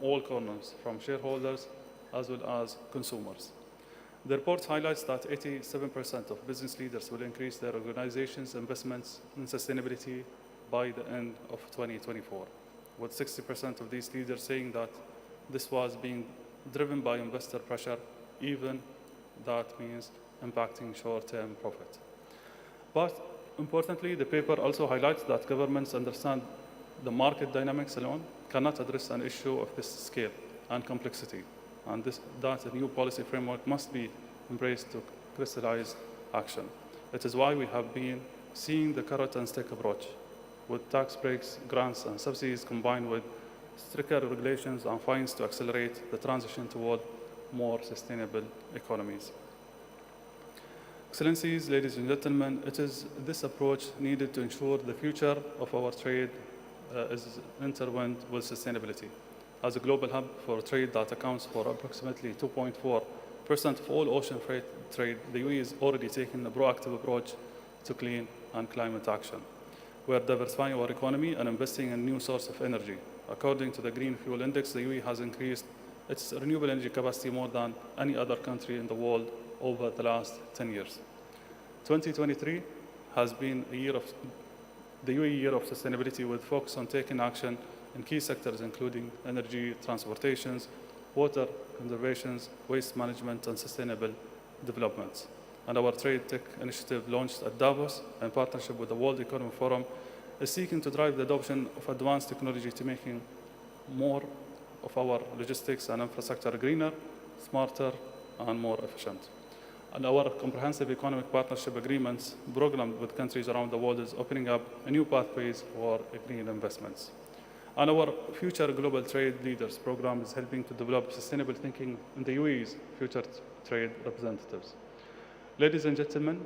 all corners, from shareholders as well as consumers. The report highlights that 87% of business leaders will increase their organization's investments in sustainability by the end of 2024, with 60% of these leaders saying that this was being driven by investor pressure, even that means impacting short-term profit. But importantly, the paper also highlights that governments understand the market dynamics alone cannot address an issue of this scale and complexity, and that a new policy framework must be embraced to crystallize action. It is why we have been seeing the carrot and stick approach, with tax breaks, grants, and subsidies combined with stricter regulations and fines to accelerate the transition toward more sustainable economies. Excellencies, ladies and gentlemen, it is this approach needed to ensure the future of our trade is intertwined with sustainability. As a global hub for trade that accounts for approximately 2.4% of all ocean freight trade, the UAE is already taking a proactive approach to clean and climate action. We are diversifying our economy and investing in new sources of energy. According to the Green Fuel Index, the UAE has increased its renewable energy capacity more than any other country in the world over the last 10 years. 2023 has been the UAE year of sustainability, with focus on taking action in key sectors including energy, transportations, water conservation, waste management, and sustainable development. And our Trade Tech initiative, launched at Davos in partnership with the World Economic Forum, is seeking to drive the adoption of advanced technology to making more of our logistics and infrastructure greener, smarter, and more efficient. And our comprehensive economic partnership agreements program with countries around the world is opening up new pathways for green investments. And our Future Global Trade Leaders program is helping to develop sustainable thinking in the UAE's future trade representatives. Ladies and gentlemen,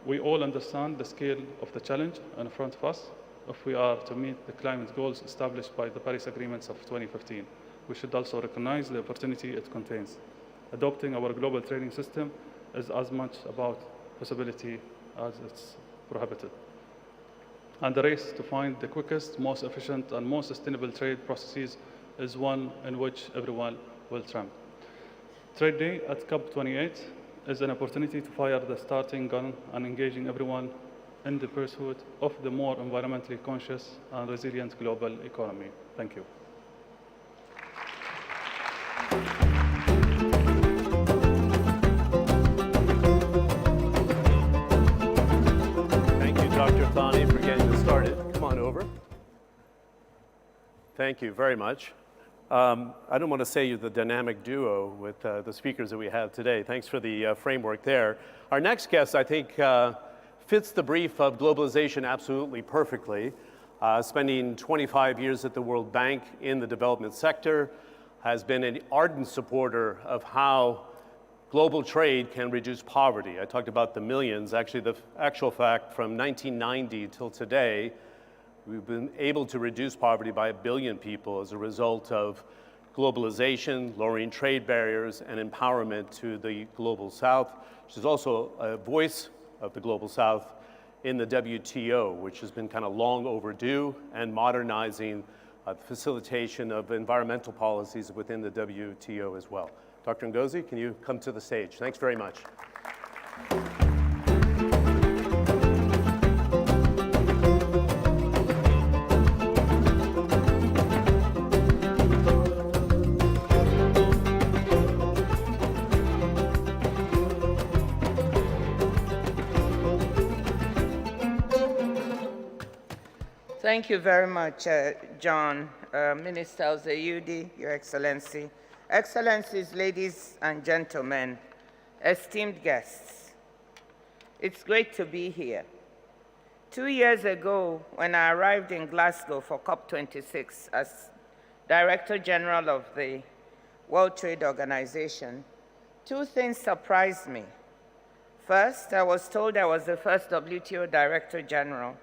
we all understand the scale of the challenge in front of us if we are to meet the climate goals established by the Paris Agreements of 2015. We should also recognize the opportunity it contains. Adopting our global trading system is as much about possibility as it's prohibited. And the race to find the quickest, most efficient, and most sustainable trade processes is one in which everyone will triumph. Trade Day at COP28 is an opportunity to fire the starting gun and engaging everyone in the pursuit of the more environmentally conscious and resilient global economy. Thank you. Dr. Thani, for getting us started. Come on over. Thank you very much. I don't want to say you're the dynamic duo with the speakers that we have today. Thanks for the framework there. Our next guest, I think, fits the brief of globalization absolutely perfectly. Spending 25 years at the World Bank in the development sector, has been an ardent supporter of how global trade can reduce poverty. I talked about the millions. Actually, the actual fact, from 1990 till today, we've been able to reduce poverty by 1 billion people as a result of globalization, lowering trade barriers, and empowerment to the Global South. She's also a voice of the Global South in the WTO, which has been kind of long overdue, and modernizing the facilitation of environmental policies within the WTO as well. Dr. Ngozi, can you come to the stage? Thanks very much. Thank you very much, John. Minister Al-Zayudi, Your Excellency. Excellencies, ladies and gentlemen, esteemed guests, it's great to be here. 2 years ago, when I arrived in Glasgow for COP26 as Director General of the World Trade Organization, two things surprised me. First, I was told I was the first WTO Director General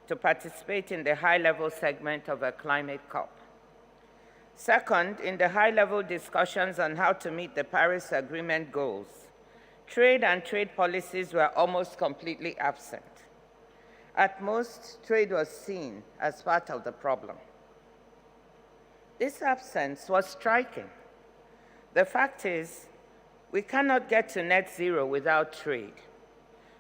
to participate in the high-level segment of a climate COP. Second, in the high-level discussions on how to meet the Paris Agreement goals, trade and trade policies were almost completely absent. At most, trade was seen as part of the problem. This absence was striking. The fact is, we cannot get to net zero without trade,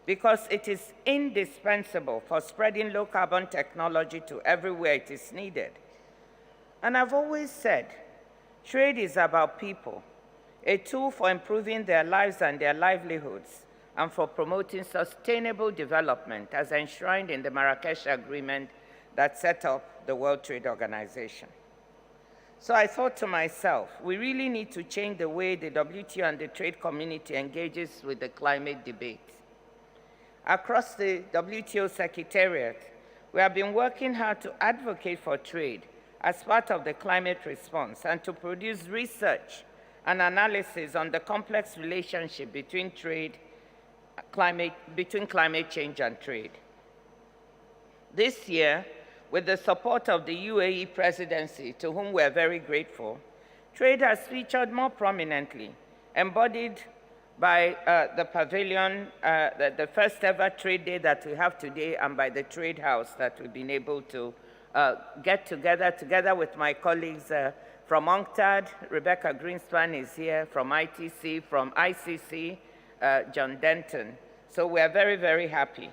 because it is indispensable for spreading low-carbon technology to everywhere it is needed. And I've always said, trade is about people, a tool for improving their lives and their livelihoods, and for promoting sustainable development as enshrined in the Marrakesh Agreement that set up the World Trade Organization. So I thought to myself, we really need to change the way the WTO and the trade community engages with the climate debate. Across the WTO Secretariat, we have been working hard to advocate for trade as part of the climate response and to produce research and analysis on the complex relationship between climate change and trade. This year, with the support of the UAE presidency, to whom we are very grateful, trade has featured more prominently, embodied by the pavilion, the first ever trade day that we have today, and by the trade house that we've been able to get together with my colleagues from UNCTAD. Rebecca Greenspan is here, from ITC, from ICC, John Denton. So we are very, very happy.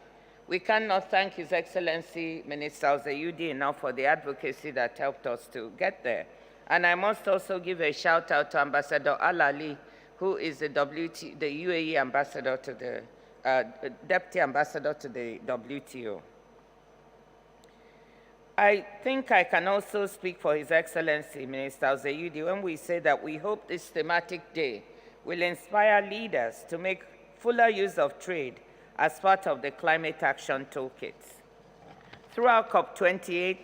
We cannot thank His Excellency Minister Al-Zayudi enough for the advocacy that helped us to get there. And I must also give a shout out to Ambassador Al-Ali, who is the UAE ambassador to the, deputy ambassador to the WTO. I think I can also speak for His Excellency Minister Al-Zayudi when we say that we hope this thematic day will inspire leaders to make fuller use of trade as part of the climate action toolkits. Throughout COP28,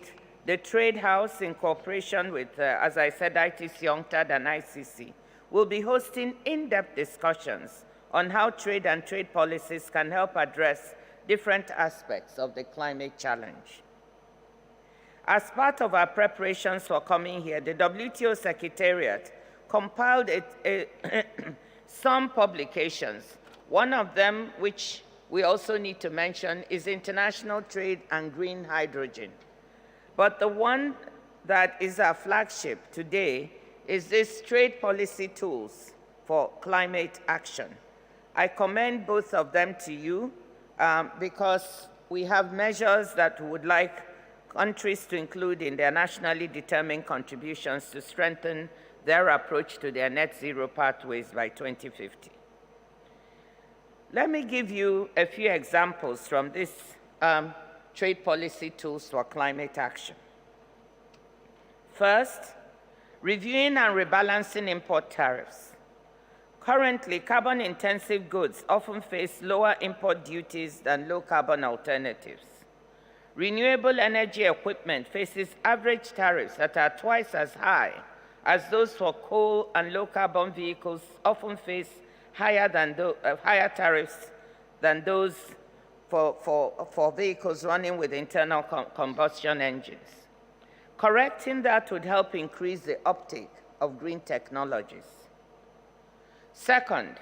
the Trade House, in cooperation with, as I said, ITC, UNCTAD, and ICC, will be hosting in-depth discussions on how trade and trade policies can help address different aspects of the climate challenge. As part of our preparations for coming here, the WTO Secretariat compiled some publications. One of them, which we also need to mention, is International Trade and Green Hydrogen. But the one that is our flagship today is this Trade Policy Tools for Climate Action. I commend both of them to you because we have measures that we would like countries to include in their nationally determined contributions to strengthen their approach to their net zero pathways by 2050. Let me give you a few examples from this Trade Policy Tools for Climate Action. First, reviewing and rebalancing import tariffs. Currently, carbon-intensive goods often face lower import duties than low-carbon alternatives. Renewable energy equipment faces average tariffs that are twice as high as those for coal, and low-carbon vehicles often face higher tariffs than those for vehicles running with internal combustion engines. Correcting that would help increase the uptake of green technologies. Second,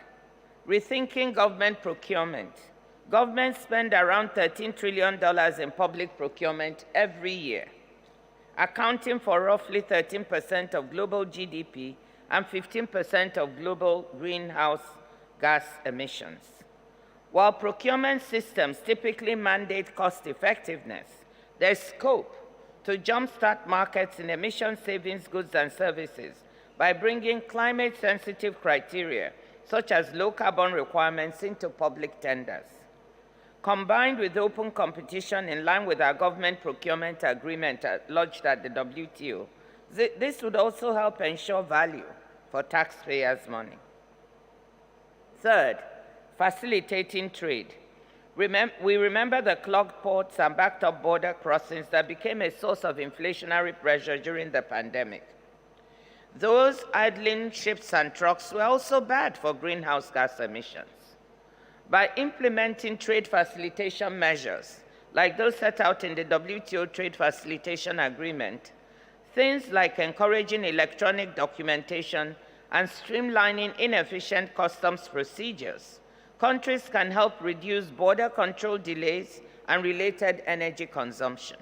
rethinking government procurement. Governments spend around $13 trillion in public procurement every year, accounting for roughly 13% of global GDP and 15% of global greenhouse gas emissions. While procurement systems typically mandate cost effectiveness, there's scope to jumpstart markets in emission savings goods and services by bringing climate-sensitive criteria, such as low carbon requirements, into public tenders. Combined with open competition in line with our government procurement agreement lodged at the WTO, this would also help ensure value for taxpayers' money. Third, facilitating trade. We remember the clogged ports and backed up border crossings that became a source of inflationary pressure during the pandemic. Those idling ships and trucks were also bad for greenhouse gas emissions. By implementing trade facilitation measures, like those set out in the WTO Trade Facilitation Agreement, things like encouraging electronic documentation and streamlining inefficient customs procedures, countries can help reduce border control delays and related energy consumption.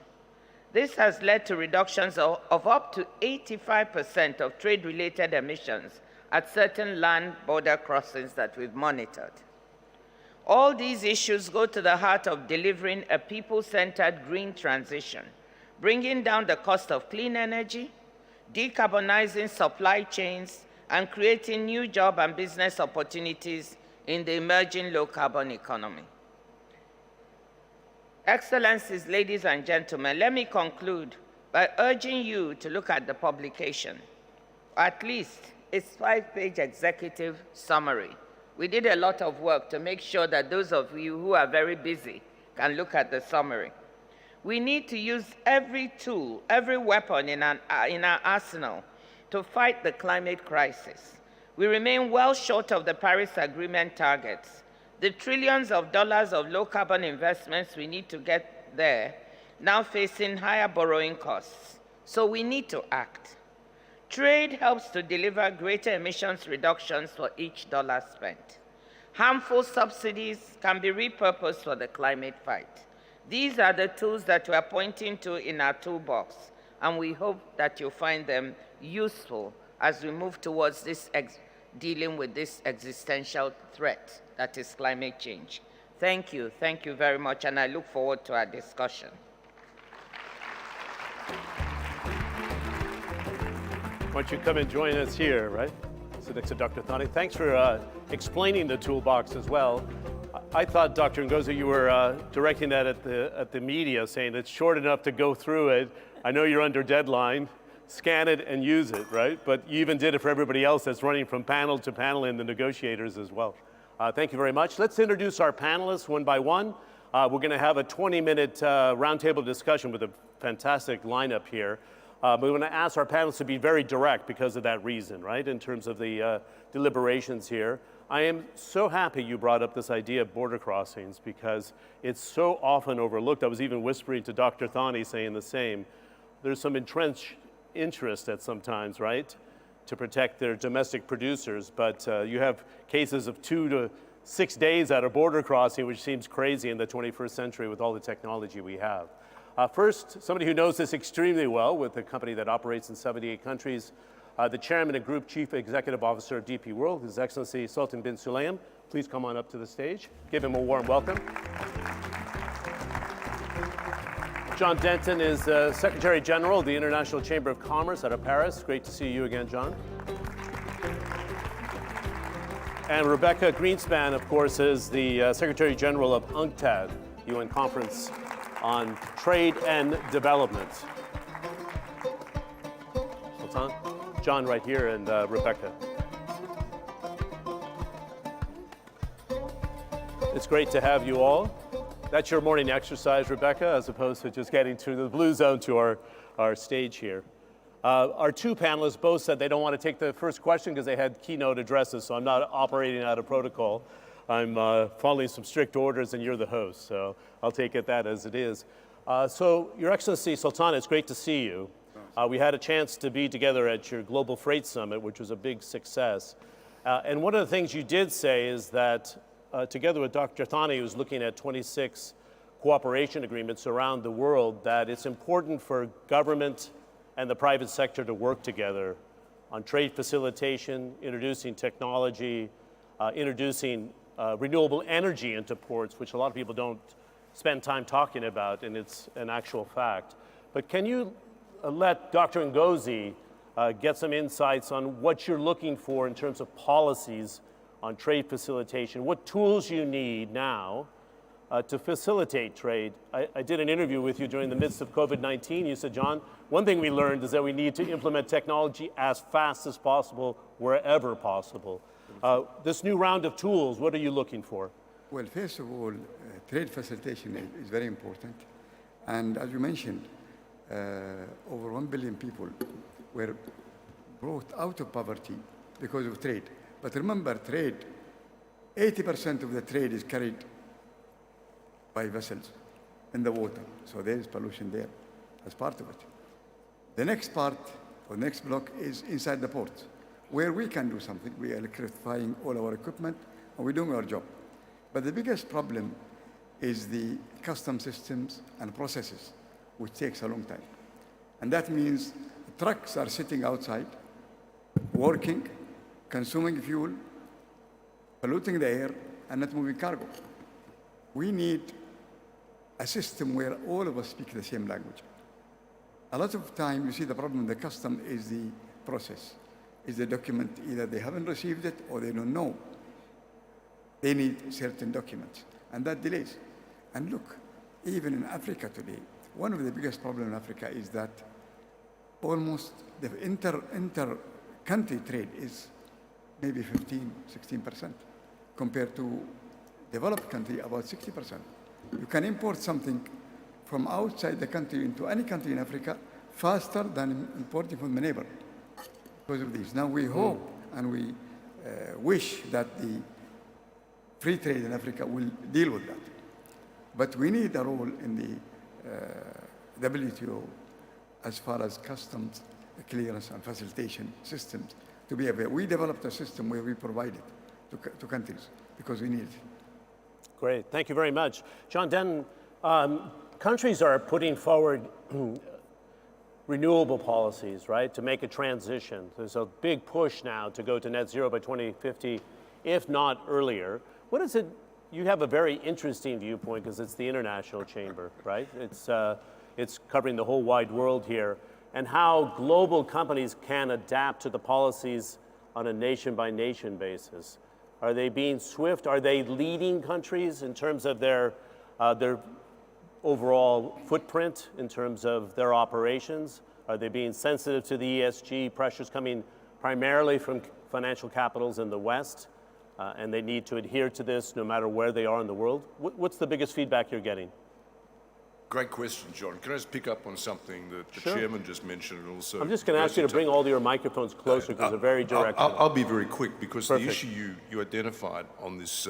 This has led to reductions of up to 85% of trade-related emissions at certain land border crossings that we've monitored. All these issues go to the heart of delivering a people-centered green transition, bringing down the cost of clean energy, decarbonizing supply chains, and creating new job and business opportunities in the emerging low-carbon economy. Excellencies, ladies and gentlemen, let me conclude by urging you to look at the publication, at least its 5-page executive summary. We did a lot of work to make sure that those of you who are very busy can look at the summary. We need to use every tool, every weapon in our arsenal to fight the climate crisis. We remain well short of the Paris Agreement targets. The trillions of dollars of low-carbon investments we need to get there now facing higher borrowing costs. So we need to act. Trade helps to deliver greater emissions reductions for each dollar spent. Harmful subsidies can be repurposed for the climate fight. These are the tools that we are pointing to in our toolbox, and we hope that you find them useful as we move towards this dealing with this existential threat that is climate change. Thank you very much, and I look forward to our discussion. Why don't you come and join us here, right? So next to Dr. Thani. Thanks for explaining the toolbox as well. I thought, Dr. Ngozi, you were directing that at the media, saying it's short enough to go through it. I know you're under deadline. Scan it and use it, right? But you even did it for everybody else that's running from panel to panel and the negotiators as well. Thank you very much. Let's introduce our panelists one by one. We're going to have a 20-minute roundtable discussion with a fantastic lineup here. We want to ask our panelists to be very direct because of that reason, right, in terms of the deliberations here. I am so happy you brought up this idea of border crossings because it's so often overlooked. I was even whispering to Dr. Thani saying the same. There's some entrenched interest at sometimes, right, to protect their domestic producers, but you have cases of 2 to 6 days at a border crossing, which seems crazy in the 21st century with all the technology we have. First, somebody who knows this extremely well with a company that operates in 78 countries, the Chairman and Group Chief Executive Officer of DP World, His Excellency Sultan bin Sulayem. Please come on up to the stage. Give him a warm welcome. John Denton is Secretary General of the International Chamber of Commerce out of Paris. Great to see you again, John. And Rebecca Greenspan, of course, is the Secretary General of UNCTAD, UN Conference on Trade and Development. Sultan, John right here, and Rebecca. It's great to have you all. That's your morning exercise, Rebecca, as opposed to just getting to the blue zone to our stage here. Our two panelists both said they don't want to take the first question because they had keynote addresses, so I'm not operating out of protocol. I'm following some strict orders and you're the host, so I'll take it that as it is. So, Your Excellency Sultan, it's great to see you. We had a chance to be together at your Global Freight Summit, which was a big success. And one of the things you did say is that together with Dr. Thani, who's looking at 26 cooperation agreements around the world, that it's important for government and the private sector to work together on trade facilitation, introducing technology, introducing renewable energy into ports, which a lot of people don't spend time talking about, and it's an actual fact. But can you let Dr. Ngozi get some insights on what you're looking for in terms of policies on trade facilitation, what tools you need now to facilitate trade. I did an interview with you during the midst of COVID-19. You said, John, one thing we learned is that we need to implement technology as fast as possible, wherever possible. This new round of tools, what are you looking for? Well, first of all, trade facilitation is very important. And as you mentioned, over 1 billion people were brought out of poverty because of trade. But remember, trade, 80% of the trade is carried by vessels in the water. So there is pollution there as part of it. The next part, or next block, is inside the ports, where we can do something. We are electrifying all our equipment, and we're doing our job. But the biggest problem is the custom systems and processes, which takes a long time. And that means trucks are sitting outside, working, consuming fuel, polluting the air, and not moving cargo. We need a system where all of us speak the same language. A lot of time, you see the problem in the custom is the process, is the document. Either they haven't received it or they don't know. They need certain documents, and that delays. And look, even in Africa today, one of the biggest problems in Africa is that almost the inter-country trade is maybe 16%, compared to developed country, about 60%. You can import something from outside the country into any country in Africa faster than importing from the neighbor because of this. Now we hope and we wish that the free trade in Africa will deal with that. But we need a role in the WTO as far as customs clearance and facilitation systems to be available. We developed a system where we provide it to countries because we need it. Great, thank you very much. John Denton, countries are putting forward renewable policies, right, to make a transition. There's a big push now to go to net zero by 2050, if not earlier. What is it, you have a very interesting viewpoint because it's the international chamber, right? It's covering the whole wide world here, and how global companies can adapt to the policies on a nation-by-nation basis. Are they being swift? Are they leading countries in terms of their overall footprint, in terms of their operations? Are they being sensitive to the ESG pressures coming primarily from financial capitals in the West? And they need to adhere to this no matter where they are in the world? What's the biggest feedback you're getting? Great question, John. Can I just pick up on something that the chairman just mentioned and also... I'm just going to ask you to bring all your microphones closer because they're very direct. I'll be very quick because Perfect. The issue you identified on this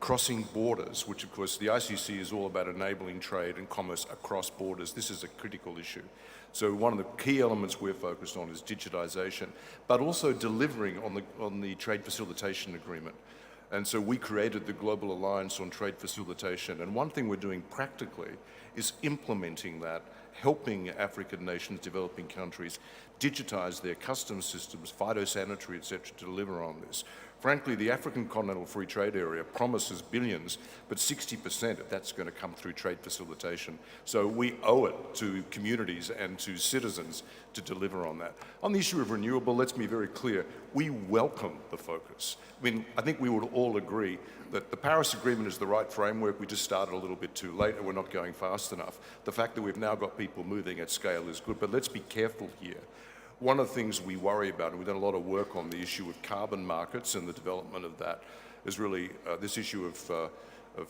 crossing borders, which of course the ICC is all about enabling trade and commerce across borders. This is a critical issue. So one of the key elements we're focused on is digitization, but also delivering on the trade facilitation agreement. And so we created the Global Alliance on Trade Facilitation. And one thing we're doing practically is implementing that, helping African nations, developing countries, digitize their customs systems, phytosanitary, et cetera, to deliver on this. Frankly, the African Continental Free Trade Area promises billions, but 60% of that's going to come through trade facilitation. So we owe it to communities and to citizens to deliver on that. On the issue of renewable, let's be very clear, we welcome the focus. I mean, I think we would all agree that the Paris Agreement is the right framework. We just started a little bit too late and we're not going fast enough. The fact that we've now got people moving at scale is good, but let's be careful here. One of the things we worry about, and we've done a lot of work on the issue of carbon markets and the development of that, is really this issue of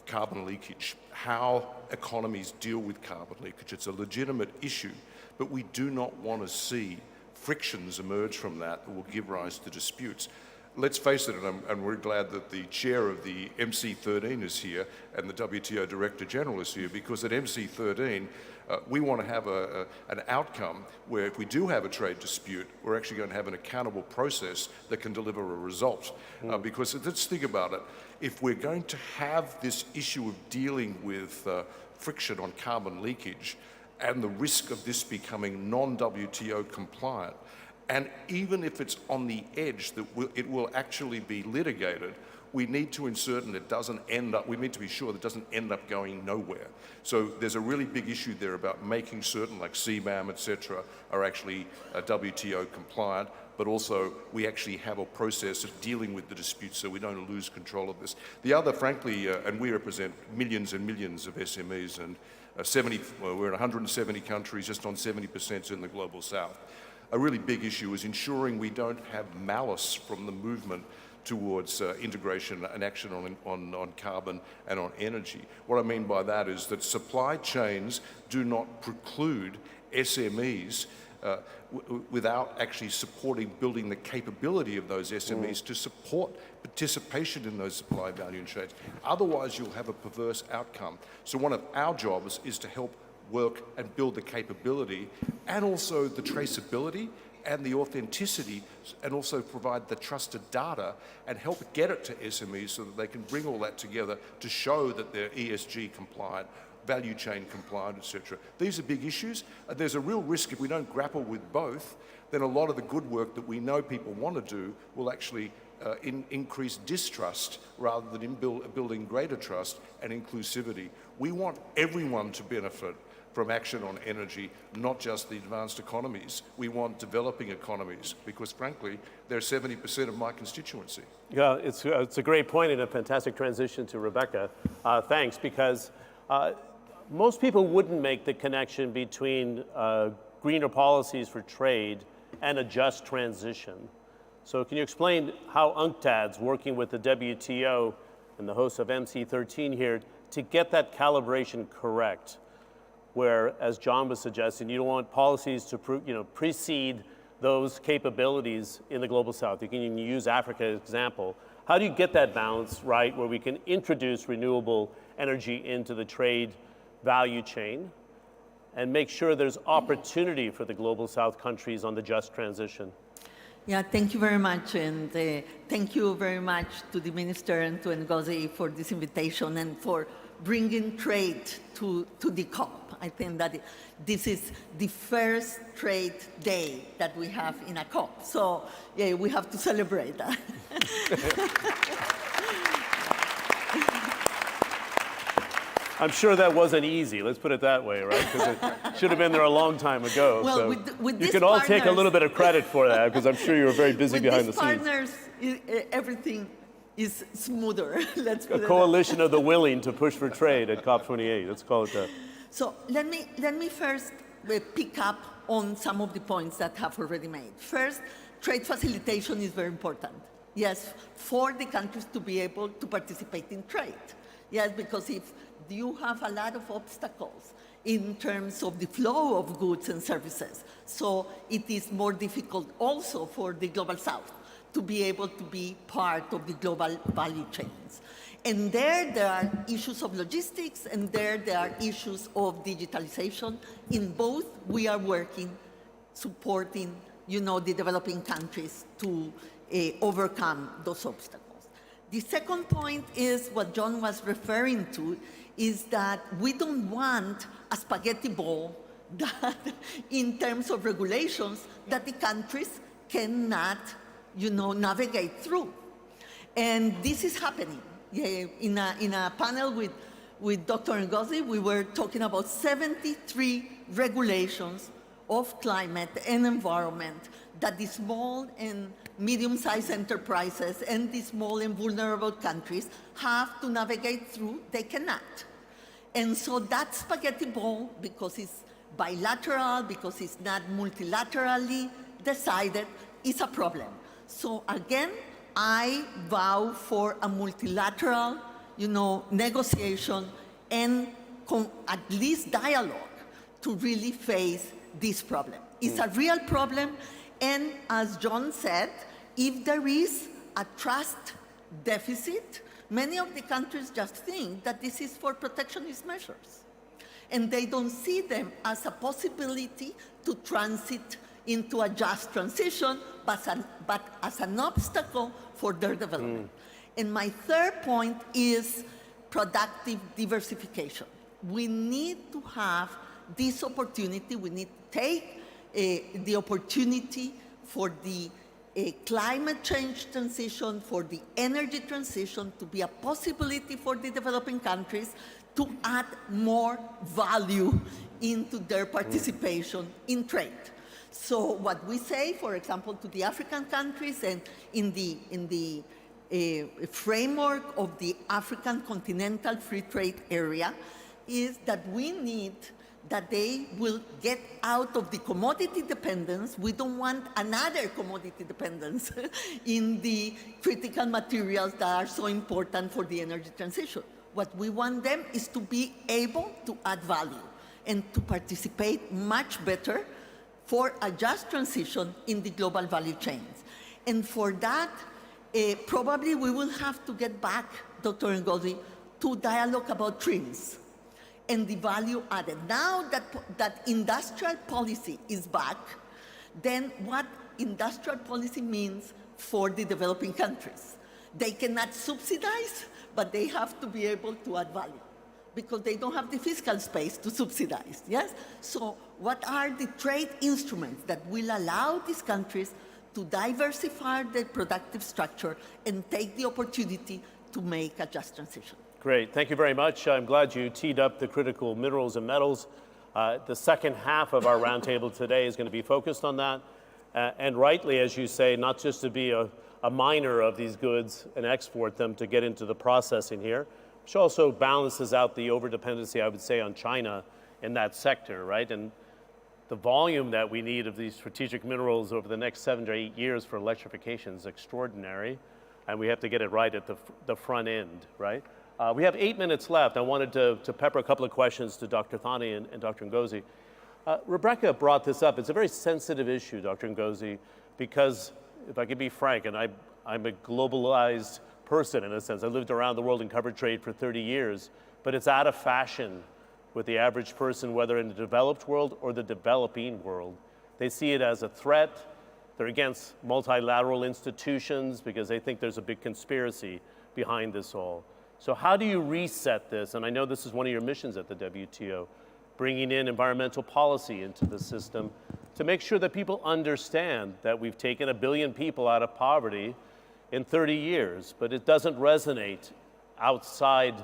carbon leakage, how economies deal with carbon leakage. It's a legitimate issue, but we do not want to see frictions emerge from that will give rise to disputes. Let's face it, and we're glad that the chair of the MC13 is here and the WTO Director General is here, because at MC13, we want to have an outcome where if we do have a trade dispute, we're actually going to have an accountable process that can deliver a result. Because let's think about it. If we're going to have this issue of dealing with friction on carbon leakage and the risk of this becoming non-WTO compliant, and even if it's on the edge that it will actually be litigated, we need to insert and it doesn't end up, we need to be sure that it doesn't end up going nowhere. So there's a really big issue there about making certain, like CBAM, et cetera, are actually WTO compliant, but also we actually have a process of dealing with the disputes so we don't lose control of this. The other, frankly, and we represent millions and millions of SMEs, and we're in 170 countries, just on 70% in the global south. A really big issue is ensuring we don't have malice from the movement towards integration and action on carbon and on energy. What I mean by that is that supply chains do not preclude SMEs without actually supporting building the capability of those SMEs to support participation in those supply value chains. Otherwise, you'll have a perverse outcome. So one of our jobs is to help work and build the capability and also the traceability and the authenticity, and also provide the trusted data and help get it to SMEs so that they can bring all that together to show that they're ESG compliant, value chain compliant, etc. These are big issues. There's a real risk if we don't grapple with both, then a lot of the good work that we know people want to do will actually increase distrust rather than building greater trust and inclusivity. We want everyone to benefit from action on energy, not just the advanced economies. We want developing economies because, frankly, they're 70% of my constituency. Yeah, it's a great point and a fantastic transition to Rebecca. Thanks, because most people wouldn't make the connection between greener policies for trade and a just transition. So can you explain how UNCTAD's working with the WTO and the hosts of MC13 here to get that calibration correct? Where, as John was suggesting, you don't want policies to precede those capabilities in the global south. You can use Africa as an example. How do you get that balance right where we can introduce renewable energy into the trade value chain and make sure there's opportunity for the global south countries on the just transition? Yeah, thank you very much. And thank you very much to the Minister and to Ngozi for this invitation and for bringing trade to the COP. I think that this is the first trade day that we have in a COP. So yeah, we have to celebrate that. I'm sure that wasn't easy, let's put it that way, right? Because it should have been there a long time ago. Well, so with you can all take a little bit of credit for that, because I'm sure you were very busy behind the scenes. With these partners, everything is smoother. Let's put a coalition of the willing to push for trade at COP28. Let's call it that. So let me first pick up on some of the points that have already made. First, trade facilitation is very important. Yes, for the countries to be able to participate in trade. Yes, because if you have a lot of obstacles in terms of the flow of goods and services, so it is more difficult also for the global south to be able to be part of the global value chains. And there are issues of logistics, and there are issues of digitalization. In both, we are working, supporting, the developing countries to overcome those obstacles. The second point is what John was referring to, is that we don't want a spaghetti ball that, in terms of regulations, that the countries cannot, navigate through. And this is happening. Yeah, in a panel with Dr. Ngozi, we were talking about 73 regulations of climate and environment that the small and medium-sized enterprises and the small and vulnerable countries have to navigate through. They cannot. And so that spaghetti ball, because it's bilateral, because it's not multilaterally decided, is a problem. So again, I vow for a multilateral, negotiation and at least dialogue to really face this problem. It's a real problem, and as John said, if there is a trust deficit, many of the countries just think that this is for protectionist measures, and they don't see them as a possibility to transit into a just transition, but as an obstacle for their development. And my third point is productive diversification. We need to have this opportunity. We need to take the opportunity for the a climate change transition, for the energy transition to be a possibility for the developing countries to add more value into their participation in trade. So what we say, for example, to the African countries and in the framework of the African Continental Free Trade Area is that we need that they will get out of the commodity dependence. We don't want another commodity dependence in the critical materials that are so important for the energy transition. What we want them is to be able to add value and to participate much better for a just transition in the global value chains. And for that, probably we will have to get back, Dr. Ngozi, to dialogue about trims and the value added. Now that industrial policy is back, then what industrial policy means for the developing countries. They cannot subsidize, but they have to be able to add value because they don't have the fiscal space to subsidize, yes? So what are the trade instruments that will allow these countries to diversify their productive structure and take the opportunity to make a just transition? Great, thank you very much. I'm glad you teed up the critical minerals and metals. The second half of our roundtable today is going to be focused on that. And rightly, as you say, not just to be a miner of these goods and export them to get into the processing here, which also balances out the overdependency, I would say, on China in that sector, right? And the volume that we need of these strategic minerals over the next 7 to 8 years for electrification is extraordinary, and we have to get it right at the front end, right? We have 8 minutes left. I wanted to pepper a couple of questions to Dr. Thani and Dr. Ngozi. Rebecca brought this up. It's a very sensitive issue, Dr. Ngozi, because if I could be frank, and I'm a globalized person in a sense. I lived around the world and covered trade for 30 years, but it's out of fashion with the average person, whether in the developed world or the developing world. They see it as a threat. They're against multilateral institutions because they think there's a big conspiracy behind this all. So how do you reset this? And I know this is one of your missions at the WTO, bringing in environmental policy into the system to make sure that people understand that we've taken 1 billion people out of poverty in 30 years, but it doesn't resonate outside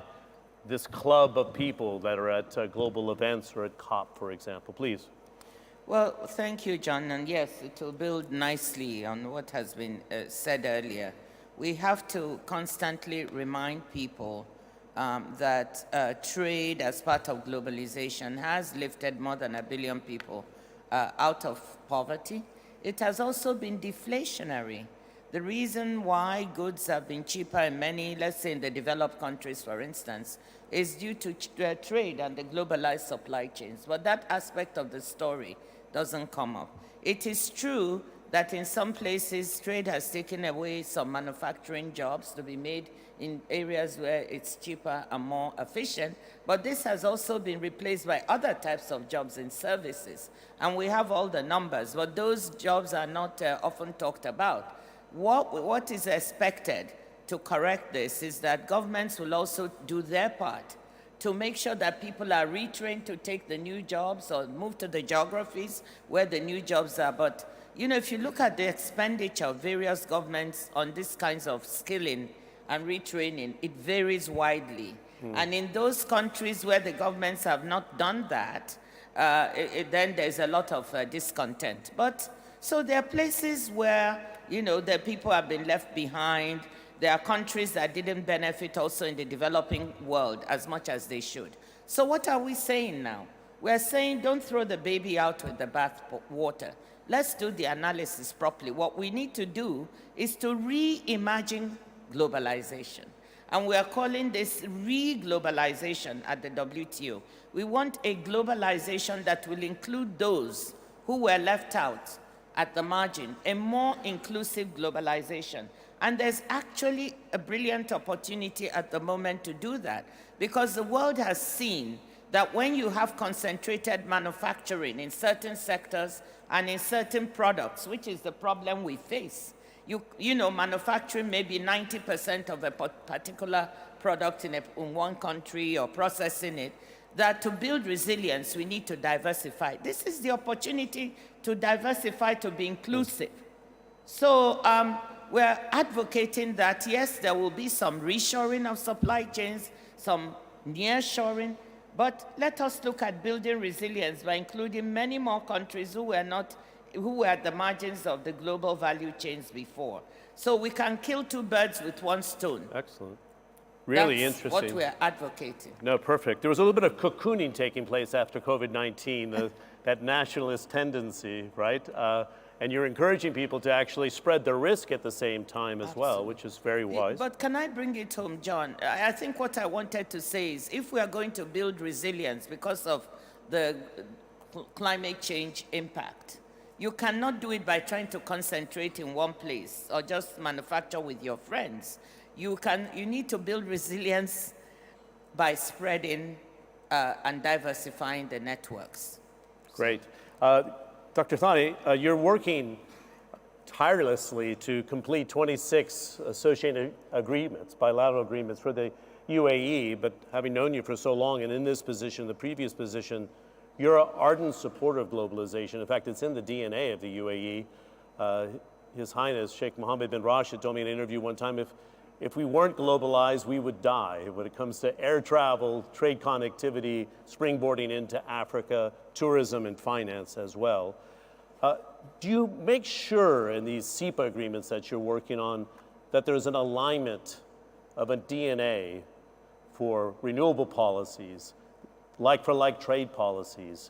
this club of people that are at global events or at COP, for example. Please. Well, thank you, John. And yes, it will build nicely on what has been said earlier. We have to constantly remind people that trade as part of globalization has lifted more than 1 billion people out of poverty. It has also been deflationary. The reason why goods have been cheaper in many, let's say in the developed countries, for instance, is due to trade and the globalized supply chains. But that aspect of the story doesn't come up. It is true that in some places, trade has taken away some manufacturing jobs to be made in areas where it's cheaper and more efficient, but this has also been replaced by other types of jobs in services. And we have all the numbers, but those jobs are not often talked about. What is expected to correct this is that governments will also do their part to make sure that people are retrained to take the new jobs or move to the geographies where the new jobs are. But you know, if you look at the expenditure of various governments on these kinds of skilling and retraining, it varies widely. And in those countries where the governments have not done that, then there's a lot of discontent. But so there are places where, you know, the people have been left behind. There are countries that didn't benefit also in the developing world as much as they should. So what are we saying now? We're saying don't throw the baby out with the bath water. Let's do the analysis properly. What we need to do is to reimagine globalization. And we are calling this re-globalization at the WTO. We want a globalization that will include those who were left out at the margin, a more inclusive globalization. And there's actually a brilliant opportunity at the moment to do that, because the world has seen that when you have concentrated manufacturing in certain sectors and in certain products, which is the problem we face, you know, manufacturing may be 90% of a particular product in one country or processing it, that to build resilience, we need to diversify. This is the opportunity to diversify, to be inclusive. So we're advocating that, yes, there will be some reshoring of supply chains, some nearshoring, but let us look at building resilience by including many more countries who were at the margins of the global value chains before. So we can kill two birds with one stone. Excellent. Really That's interesting. what we're advocating. No, perfect. There was a little bit of cocooning taking place after COVID-19, that nationalist tendency, right? And you're encouraging people to actually spread the risk at the same time as well, which is very wise. But can I bring it home, John? I think what I wanted to say is if we are going to build resilience because of the climate change impact, you cannot do it by trying to concentrate in one place or just manufacture with your friends. You need to build resilience by spreading and diversifying the networks. Great. Dr. Thani, you're working tirelessly to complete 26 associated agreements, bilateral agreements for the UAE, but having known you for so long and in this position, the previous position, you're an ardent supporter of globalization. In fact, it's in the DNA of the UAE. His Highness Sheikh Mohammed bin Rashid told me in an interview one time, if we weren't globalized, we would die when it comes to air travel, trade connectivity, springboarding into Africa, tourism and finance as well. Do you make sure in these CEPA agreements that you're working on that there's an alignment of a DNA for renewable policies, like-for-like trade policies,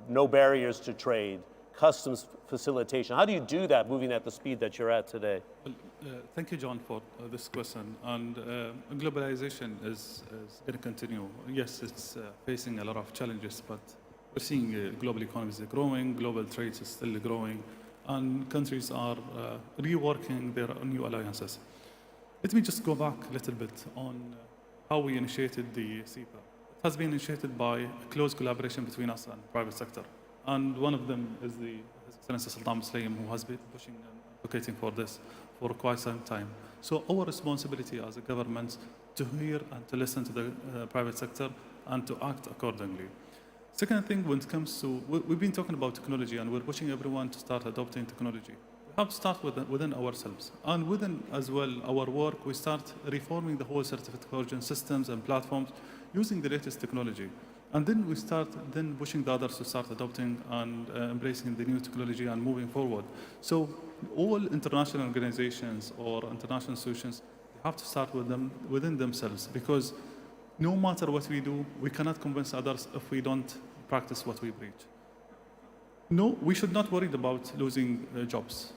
no barriers to trade, customs facilitation? How do you do that moving at the speed that you're at today? Well, thank you, John, for this question. And globalization is going to continue. Yes, it's facing a lot of challenges, but we're seeing global economies are growing, global trade is still growing, and countries are reworking their new alliances. Let me just go back a little bit on how we initiated the CEPA. It has been initiated by close collaboration between us and private sector. And one of them is His Excellency Sultan Muslim, who has been pushing and advocating for this for quite some time. So our responsibility as a government to hear and to listen to the private sector and to act accordingly. Second thing, when it comes to, we've been talking about technology and we're pushing everyone to start adopting technology. We have to start within ourselves. And within as well our work, we start reforming the whole certificate origin systems and platforms using the latest technology. And then we start pushing the others to start adopting and embracing the new technology and moving forward. So all international organizations or international institutions have to start with them within themselves, because no matter what we do, we cannot convince others if we don't practice what we preach. No, we should not worry about losing jobs.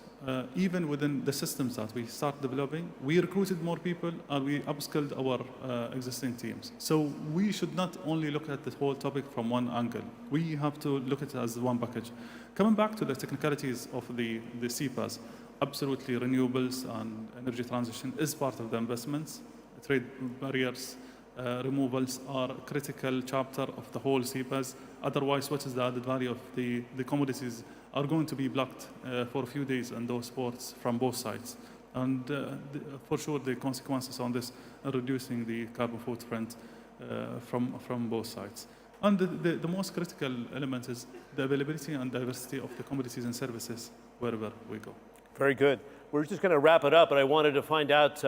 Even within the systems that we start developing, we recruited more people and we upskilled our existing teams. So we should not only look at the whole topic from one angle. We have to look at it as one package. Coming back to the technicalities of the CEPAs, absolutely renewables and energy transition is part of the investments. Trade barriers removals are a critical chapter of the whole CEPAs. Otherwise, what is the added value of the commodities are going to be blocked for a few days in those ports from both sides. And for sure, the consequences on this are reducing the carbon footprint from both sides. And the most critical element is the availability and diversity of the commodities and services wherever we go. Very good. We're just going to wrap it up, but I wanted to find out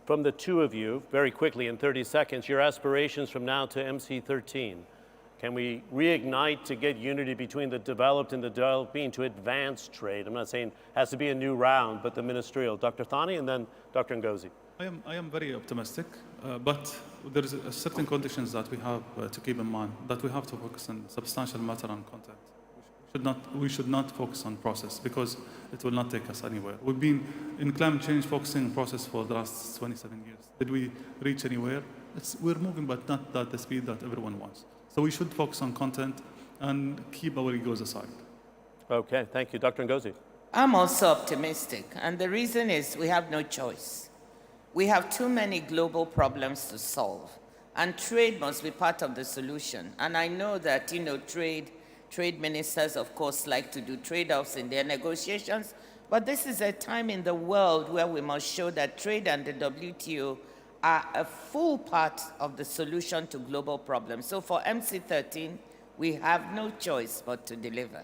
from the two of you, very quickly in 30 seconds, your aspirations from now to MC13. Can we reignite to get unity between the developed and the developing to advance trade? I'm not saying it has to be a new round, but the ministerial. Dr. Thani and then Dr. Ngozi. I am very optimistic, but there is certain conditions that we have to keep in mind, that we have to focus on substantial matter and content. We should not focus on process, because it will not take us anywhere. We've been in climate change focusing on process for the last 27 years. Did we reach anywhere? We're moving, but not at the speed that everyone wants. So we should focus on content and keep our egos aside. Okay, thank you. Dr. Ngozi. I'm also optimistic, and the reason is we have no choice. We have too many global problems to solve, and trade must be part of the solution. And I know that, trade ministers, of course, like to do trade-offs in their negotiations, but this is a time in the world where we must show that trade and the WTO are a full part of the solution to global problems. So for MC13, we have no choice but to deliver.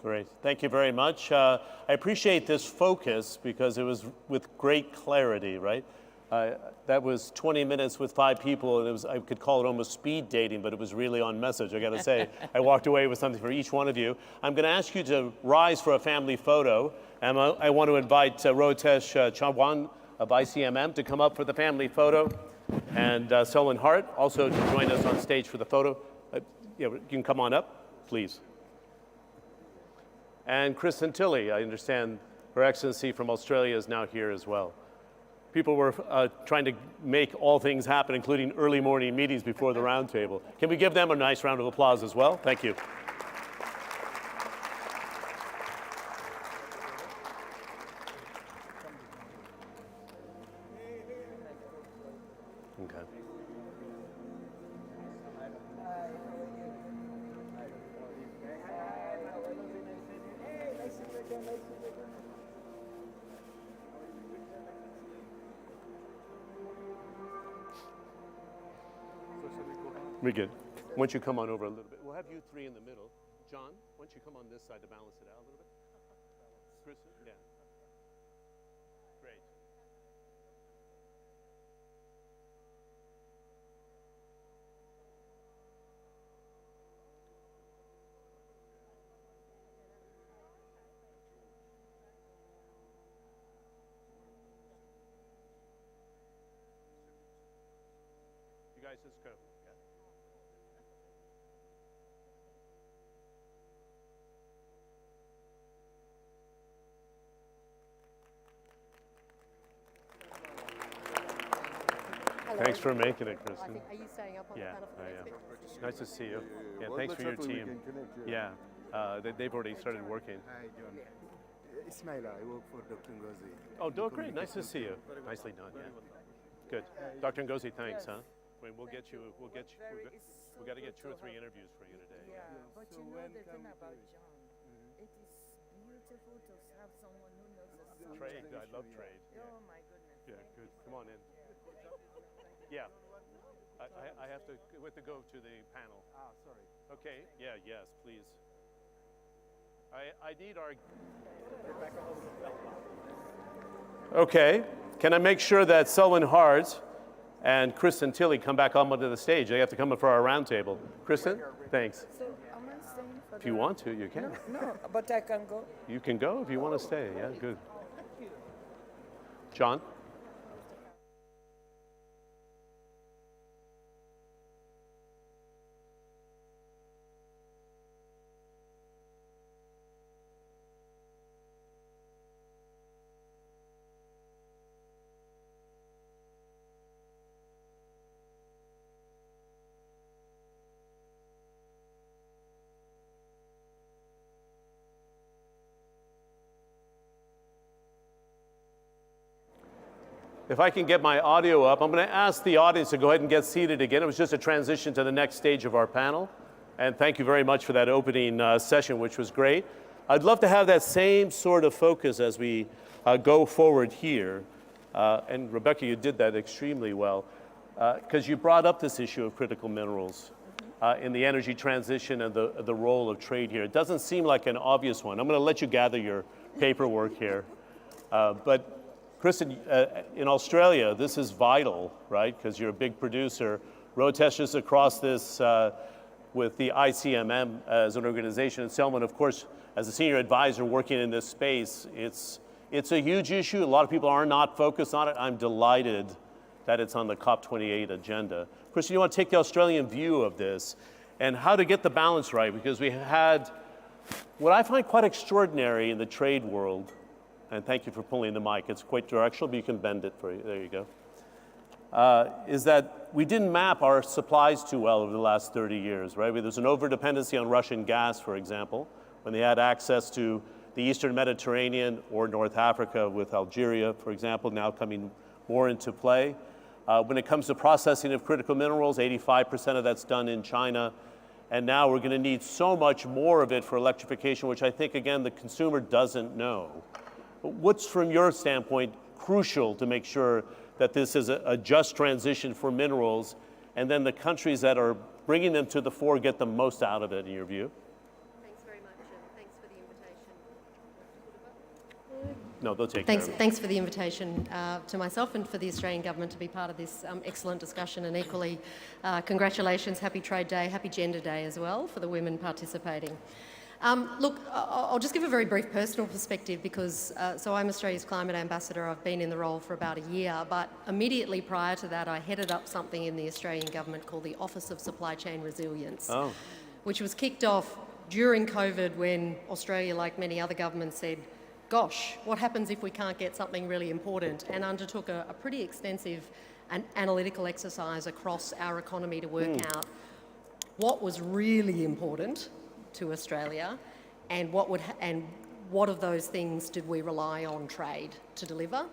Great. Thank you very much. I appreciate this focus because it was with great clarity, right? That was 20 minutes with 5 people, and I could call it almost speed dating, but it was really on message, I gotta say. I walked away with something for each one of you. I'm gonna ask you to rise for a family photo, and I want to invite Rotesh Chauhan of ICMM to come up for the family photo, and Selwyn Hart also to join us on stage for the photo. Yeah, you can come on up, please. And Kristen Tilley, I understand Her Excellency from Australia is now here as well. People were trying to make all things happen, including early morning meetings before the roundtable. Can we give them a nice round of applause as well? Thank you. Okay. We're good. Why don't you come on over a little bit? We'll have you 3 in the middle. John, why don't you come on this side to balance it out a little bit? Kristen? Yeah. Great. You guys just go. Thanks for making it, Kristen. Are you staying up on the panel for the next bit? Nice to see you. Yeah, thanks for your team. Yeah, they've already started working. Hi, John. Ismaila, I work for Dr. Ngozi. Oh, great. Nice to see you. Nicely done. Yeah. Good. Dr. Ngozi, thanks, huh? We'll get you. We've got to get 2 or 3 interviews for you today. Yeah, but you know the thing about John, it is beautiful to have someone who knows the subject. Trade. I love trade. Oh my goodness. Yeah, good. Come on in. Yeah. I have to go to the panel. Ah, sorry. Okay. Yeah. Yes, please. I need our. Okay. Can I make sure that Selwyn Hart and Kristen Tilley come back onto the stage? They have to come in for our roundtable. Kristen, thanks. So am I staying for If you want to, you can. No, but I can go. You can go if you want to stay. Yeah, good. John? If I can get my audio up, I'm going to ask the audience to go ahead and get seated again. It was just a transition to the next stage of our panel. And thank you very much for that opening session, which was great. I'd love to have that same sort of focus as we go forward here. And Rebecca, you did that extremely well, because you brought up this issue of critical minerals in the energy transition and the role of trade here. It doesn't seem like an obvious one. I'm going to let you gather your paperwork here. But Kristen, in Australia, this is vital, right? Because you're a big producer. Rotesh is across this with the ICMM as an organization. And Selman, of course, as a senior advisor working in this space, it's a huge issue. A lot of people are not focused on it. I'm delighted that it's on the COP28 agenda. Kristen, you want to take the Australian view of this and how to get the balance right? Because we had what I find quite extraordinary in the trade world. And thank you for pulling the mic. It's quite directional, but you can bend it for you. There you go. Is that we didn't map our supplies too well over the last 30 years, right? There's an over-dependency on Russian gas, for example, when they had access to the Eastern Mediterranean or North Africa with Algeria, for example, now coming more into play. When it comes to processing of critical minerals, 85% of that's done in China. And now we're going to need so much more of it for electrification, which I think, again, the consumer doesn't know. What's, from your standpoint, crucial to make sure that this is a just transition for minerals, and then the countries that are bringing them to the fore get the most out of it, in your view? Thanks very much, and thanks for the invitation. No, they'll take Thanks, care of it. thanks for the invitation to myself and for the Australian government to be part of this excellent discussion, and equally congratulations, happy Trade Day, happy Gender Day as well for the women participating. Look, I'll just give a very brief personal perspective because, so I'm Australia's Climate Ambassador. I've been in the role for about a year, but immediately prior to that I headed up something in the Australian government called the Office of Supply Chain Resilience, which was kicked off during COVID when Australia, like many other governments, said, gosh, what happens if we can't get something really important, and undertook a pretty extensive and analytical exercise across our economy to work out what was really important to Australia and what of those things did we rely on trade to deliver,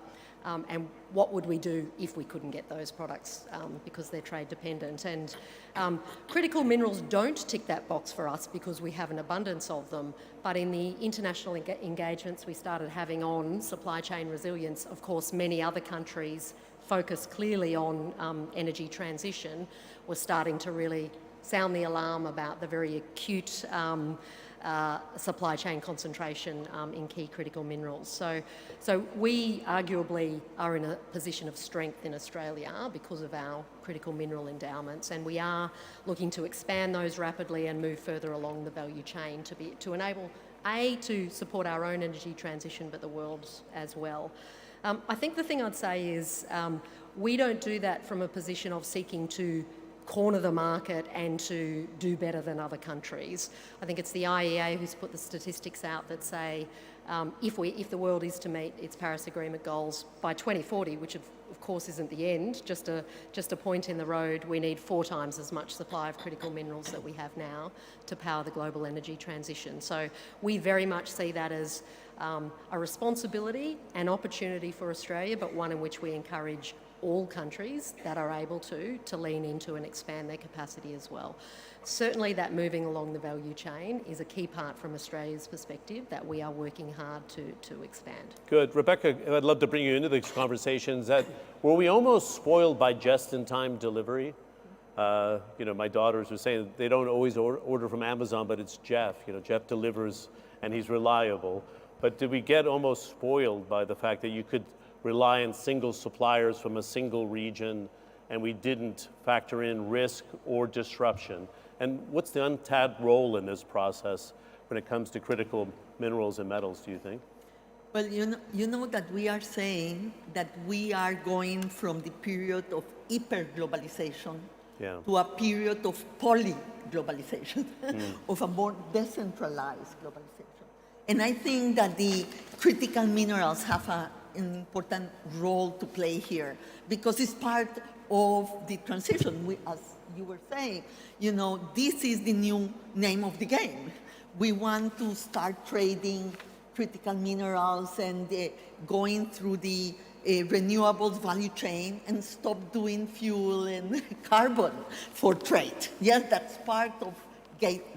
and what would we do if we couldn't get those products because they're trade dependent. And critical minerals don't tick that box for us because we have an abundance of them, but in the international engagements we started having on supply chain resilience, of course many other countries focus clearly on energy transition, were starting to really sound the alarm about the very acute supply chain concentration in key critical minerals. So we arguably are in a position of strength in Australia because of our critical mineral endowments, and we are looking to expand those rapidly and move further along the value chain to enable to support our own energy transition, but the world's as well. I think the thing I'd say is we don't do that from a position of seeking to corner the market and to do better than other countries. I think it's the IEA who's put the statistics out that say if the world is to meet its Paris Agreement goals by 2040, which of course isn't the end, just a point in the road, we need 4 times as much supply of critical minerals that we have now to power the global energy transition. So we very much see that as a responsibility and opportunity for Australia, but one in which we encourage all countries that are able to lean into and expand their capacity as well. Certainly that moving along the value chain is a key part from Australia's perspective that we are working hard to expand. Good. Rebecca, I'd love to bring you into these conversations. Were we almost spoiled by just-in-time delivery? My daughters were saying they don't always order from Amazon, but it's Jeff. Jeff delivers and he's reliable. But did we get almost spoiled by the fact that you could rely on single suppliers from a single region, and we didn't factor in risk or disruption? And what's the untapped role in this process when it comes to critical minerals and metals, do you think? Well, you know that we are saying that we are going from the period of hyper-globalization to a period of poly-globalization, of a more decentralized globalization. And I think that the critical minerals have an important role to play here because it's part of the transition. As you were saying, this is the new name of the game. We want to start trading critical minerals and going through the renewables value chain and stop doing fuel and carbon for trade. Yes, that's part of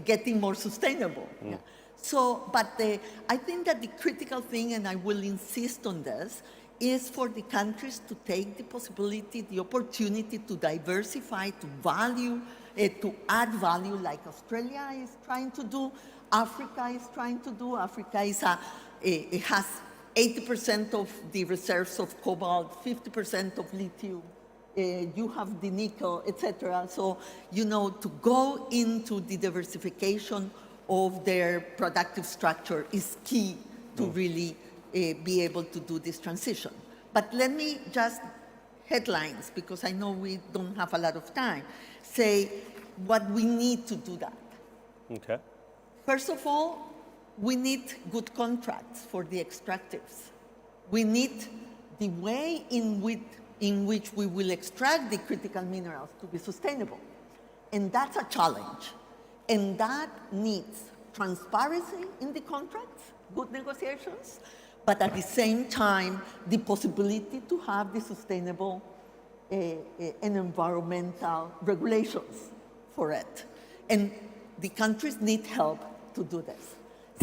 getting more sustainable. Yeah. So, but I think that the critical thing, and I will insist on this, is for the countries to take the possibility, the opportunity to diversify, to value, to add value like Australia is trying to do, Africa is trying to do. Africa it has 80% of the reserves of cobalt, 50% of lithium. You have the nickel, etc. So, to go into the diversification of their productive structure is key to really be able to do this transition. But let me just headlines, because I know we don't have a lot of time, say what we need to do that. Okay. First of all, we need good contracts for the extractives. We need the way in which we will extract the critical minerals to be sustainable. And that's a challenge. And that needs transparency in the contracts, good negotiations, but at the same time, the possibility to have the sustainable and environmental regulations for it. And the countries need help to do this.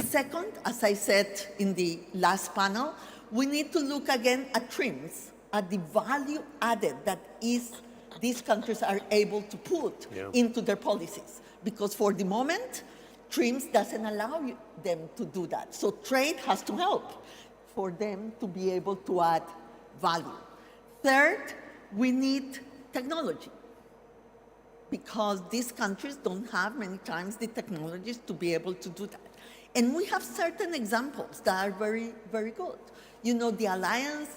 Second, as I said in the last panel, we need to look again at TRIMs, at the value added that these countries are able to put into their policies. Because for the moment, TRIMs doesn't allow them to do that. So trade has to help. for them to be able to add value. Third, we need technology, because these countries don't have many times the technologies to be able to do that. And we have certain examples that are very, very good. You know, the alliance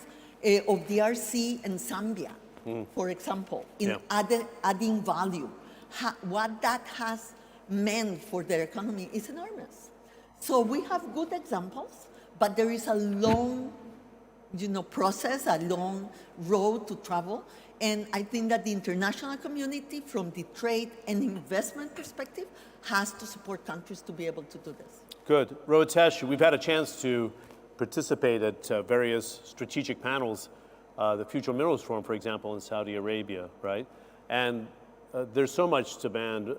of DRC and Zambia, for example, in adding value. What that has meant for their economy is enormous. So we have good examples, but there is a long, process, a long road to travel. And I think that the international community, from the trade and investment perspective, has to support countries to be able to do this. Good. Rohitesh, we've had a chance to participate at various strategic panels, the Future Minerals Forum, for example, in Saudi Arabia, right? And there's so much demand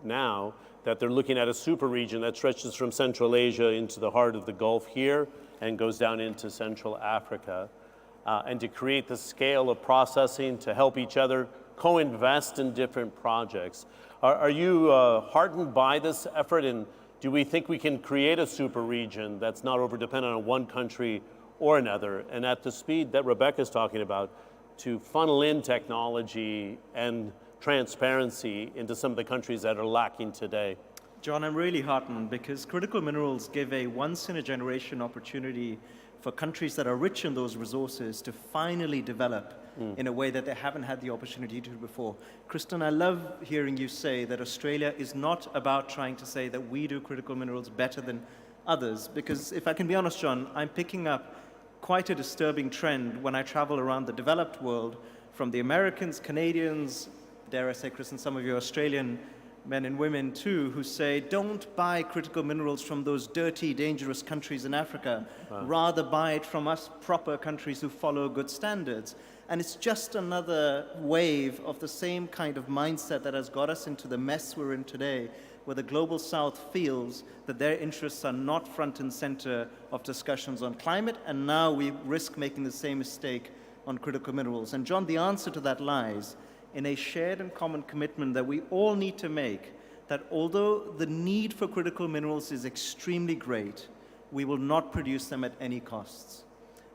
now that they're looking at a super region that stretches from Central Asia into the heart of the Gulf here and goes down into Central Africa. And to create the scale of processing to help each other co-invest in different projects. Are you heartened by this effort, and do we think we can create a super region that's not over-dependent on one country or another, and at the speed that Rebecca's talking about, to funnel in technology and transparency into some of the countries that are lacking today? John, I'm really heartened because critical minerals give a once-in-a-generation opportunity for countries that are rich in those resources to finally develop in a way that they haven't had the opportunity to before. Kristen, I love hearing you say that Australia is not about trying to say that we do critical minerals better than others, because if I can be honest, John, I'm picking up quite a disturbing trend when I travel around the developed world, from the Americans, Canadians, dare I say, Kristen, some of your Australian men and women too, who say, don't buy critical minerals from those dirty, dangerous countries in Africa. Rather buy it from us proper countries who follow good standards. And it's just another wave of the same kind of mindset that has got us into the mess we're in today, where the Global South feels that their interests are not front and center of discussions on climate, and now we risk making the same mistake on critical minerals. And John, the answer to that lies in a shared and common commitment that we all need to make, that although the need for critical minerals is extremely great, we will not produce them at any costs.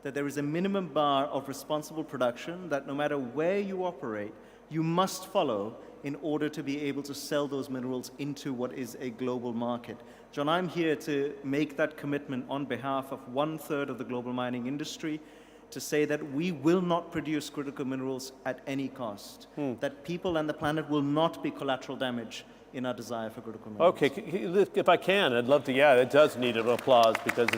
That there is a minimum bar of responsible production that no matter where you operate, you must follow in order to be able to sell those minerals into what is a global market. John, I'm here to make that commitment on behalf of 1/3 of the global mining industry, to say that we will not produce critical minerals at any cost, that people and the planet will not be collateral damage in our desire for critical minerals. Okay, if I can, I'd love to, it does need an applause, because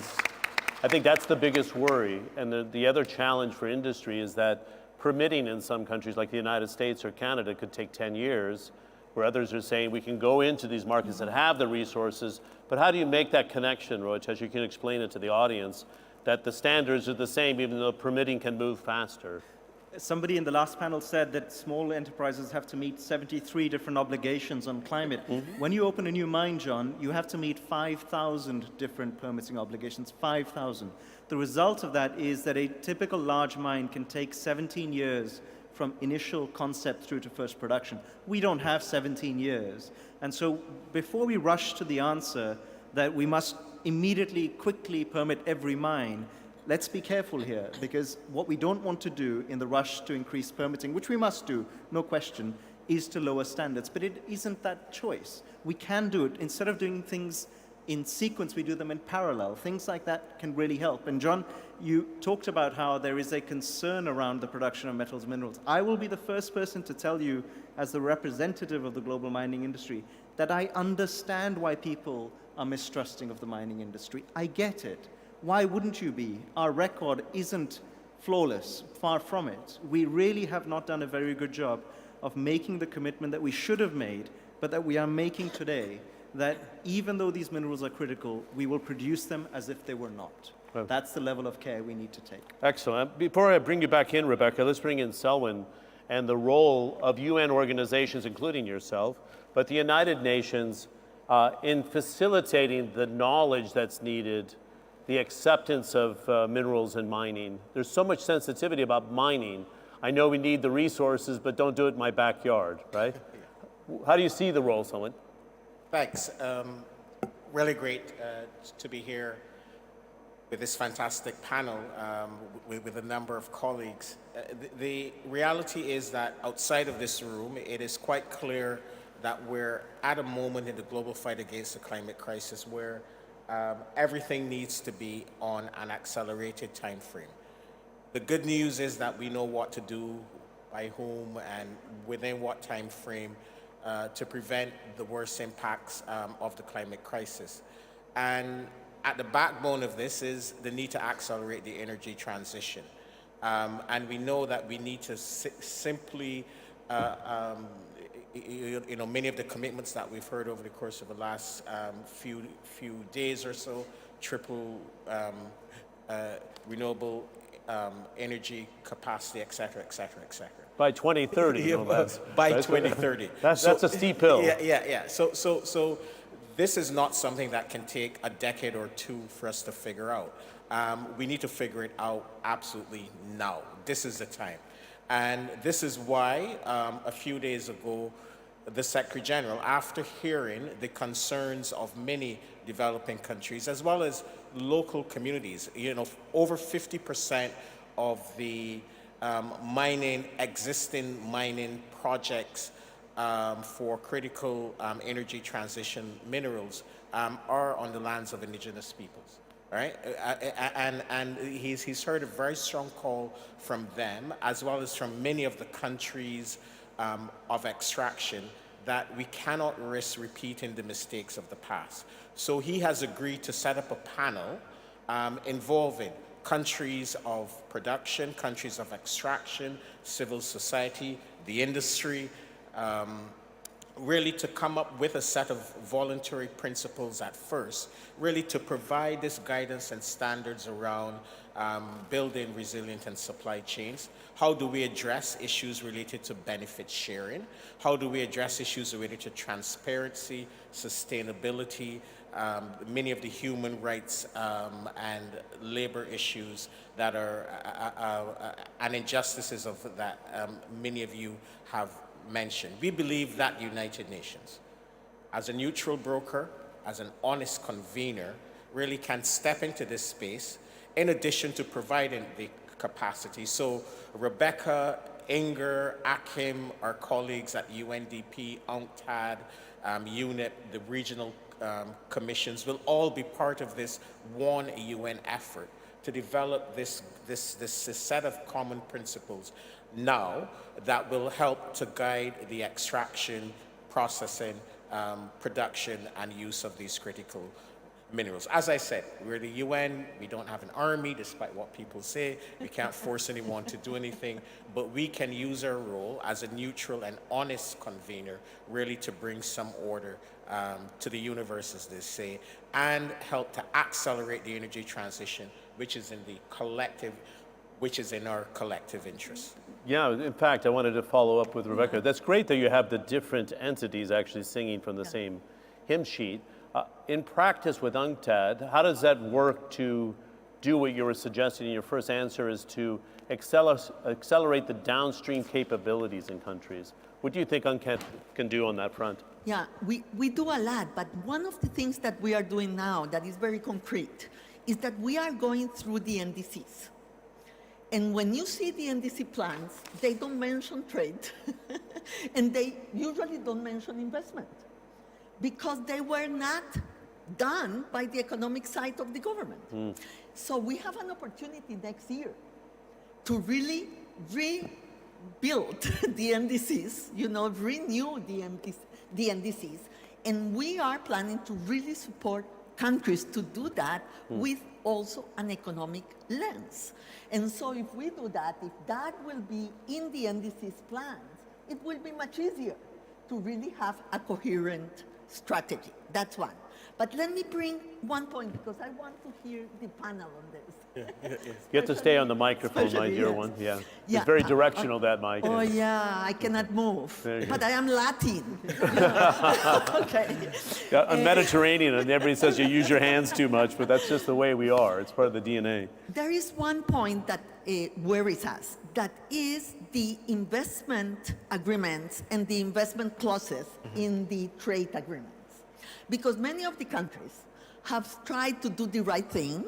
I think that's the biggest worry. And the other challenge for industry is that permitting in some countries like the United States or Canada could take 10 years, where others are saying we can go into these markets that have the resources, but how do you make that connection, Rohitesh? You can explain it to the audience, that the standards are the same even though permitting can move faster. Somebody in the last panel said that small enterprises have to meet 73 different obligations on climate. When you open a new mine, John, you have to meet 5,000 different permitting obligations, 5,000. The result of that is that a typical large mine can take 17 years from initial concept through to first production. We don't have 17 years. And so before we rush to the answer that we must immediately, quickly permit every mine, let's be careful here, because what we don't want to do in the rush to increase permitting, which we must do, no question, is to lower standards. But it isn't that choice. We can do it. Instead of doing things in sequence, we do them in parallel. Things like that can really help. And John, you talked about how there is a concern around the production of metals and minerals. I will be the first person to tell you, as the representative of the global mining industry, that I understand why people are mistrusting of the mining industry. I get it. Why wouldn't you be? Our record isn't flawless, far from it. We really have not done a very good job of making the commitment that we should have made, but that we are making today, that even though these minerals are critical, we will produce them as if they were not. Well, that's the level of care we need to take. Excellent. Before I bring you back in, Rebecca, let's bring in Selwyn and the role of UN organizations, including yourself, but the United Nations in facilitating the knowledge that's needed, the acceptance of minerals and mining. There's so much sensitivity about mining. I know we need the resources, but don't do it in my backyard, right? How do you see the role, Thanks. Really great to be here with this fantastic panel with a number of colleagues. The reality is that outside of this room, it is quite clear that we're at a moment in the global fight against the climate crisis where everything needs to be on an accelerated time frame. The good news is that we know what to do, by whom, and within what time frame to prevent the worst impacts of the climate crisis. And at the backbone of this is the need to accelerate the energy transition. And we know that we need to simply, many of the commitments that we've heard over the course of the last few days or so, triple renewable energy capacity, et cetera, et cetera, et cetera. By 2030. Yeah, by 2030. That's a steep hill. Yeah. So this is not something that can take a decade or two for us to figure out. We need to figure it out absolutely now. This is the time. And this is why a few days ago, the Secretary General, after hearing the concerns of many developing countries, as well as local communities, over 50% of the existing mining projects for critical energy transition minerals are on the lands of indigenous peoples, right? And he's heard a very strong call from them, as well as from many of the countries of extraction, that we cannot risk repeating the mistakes of the past. So he has agreed to set up a panel involving countries of production, countries of extraction, civil society, the industry, really to come up with a set of voluntary principles at first, really to provide this guidance and standards around building resilient and supply chains. How do we address issues related to benefit sharing? How do we address issues related to transparency, sustainability, many of the human rights and labor issues that are and injustices of that many of you have mentioned. We believe that United Nations, as a neutral broker, as an honest convener, really can step into this space in addition to providing the capacity. So Rebecca, Inger, Akim, our colleagues at UNDP, UNCTAD, UNEP, the regional commissions will all be part of this one UN effort to develop this set of common principles now that will help to guide the extraction, processing, production, and use of these critical minerals. As I said, we're the UN, we don't have an army, despite what people say. We can't force anyone to do anything, but we can use our role as a neutral and honest convener really to bring some order to the universe, as they say, and help to accelerate the energy transition, which is in our collective interest. Yeah, in fact, I wanted to follow up with Rebecca. That's great that you have the different entities actually singing from the same hymn sheet. In practice with UNCTAD, how does that work to do what you were suggesting in your first answer, is to accelerate the downstream capabilities in countries? What do you think UNCTAD can do on that front? Yeah, we do a lot, but one of the things that we are doing now that is very concrete is that we are going through the NDCs. And when you see the NDC plans, they don't mention trade, and they usually don't mention investment, because they were not done by the economic side of the government. So we have an opportunity next year to really rebuild the NDCs, renew the NDCs. And we are planning to really support countries to do that with also an economic lens. And so if we do that, if that will be in the NDC's plans, it will be much easier to really have a coherent strategy. That's one. But let me bring one point, because I want to hear the panel on this. You have to stay on the microphone, my dear one. Yeah. It's very directional, that mic. Oh, yeah, I cannot move. But I am Latin. Okay. Yeah, I'm Mediterranean, and everybody says you use your hands too much, but that's just the way we are. It's part of the DNA. There is one point that worries us. That is the investment agreements and the investment clauses in the trade agreements. Because many of the countries have tried to do the right thing,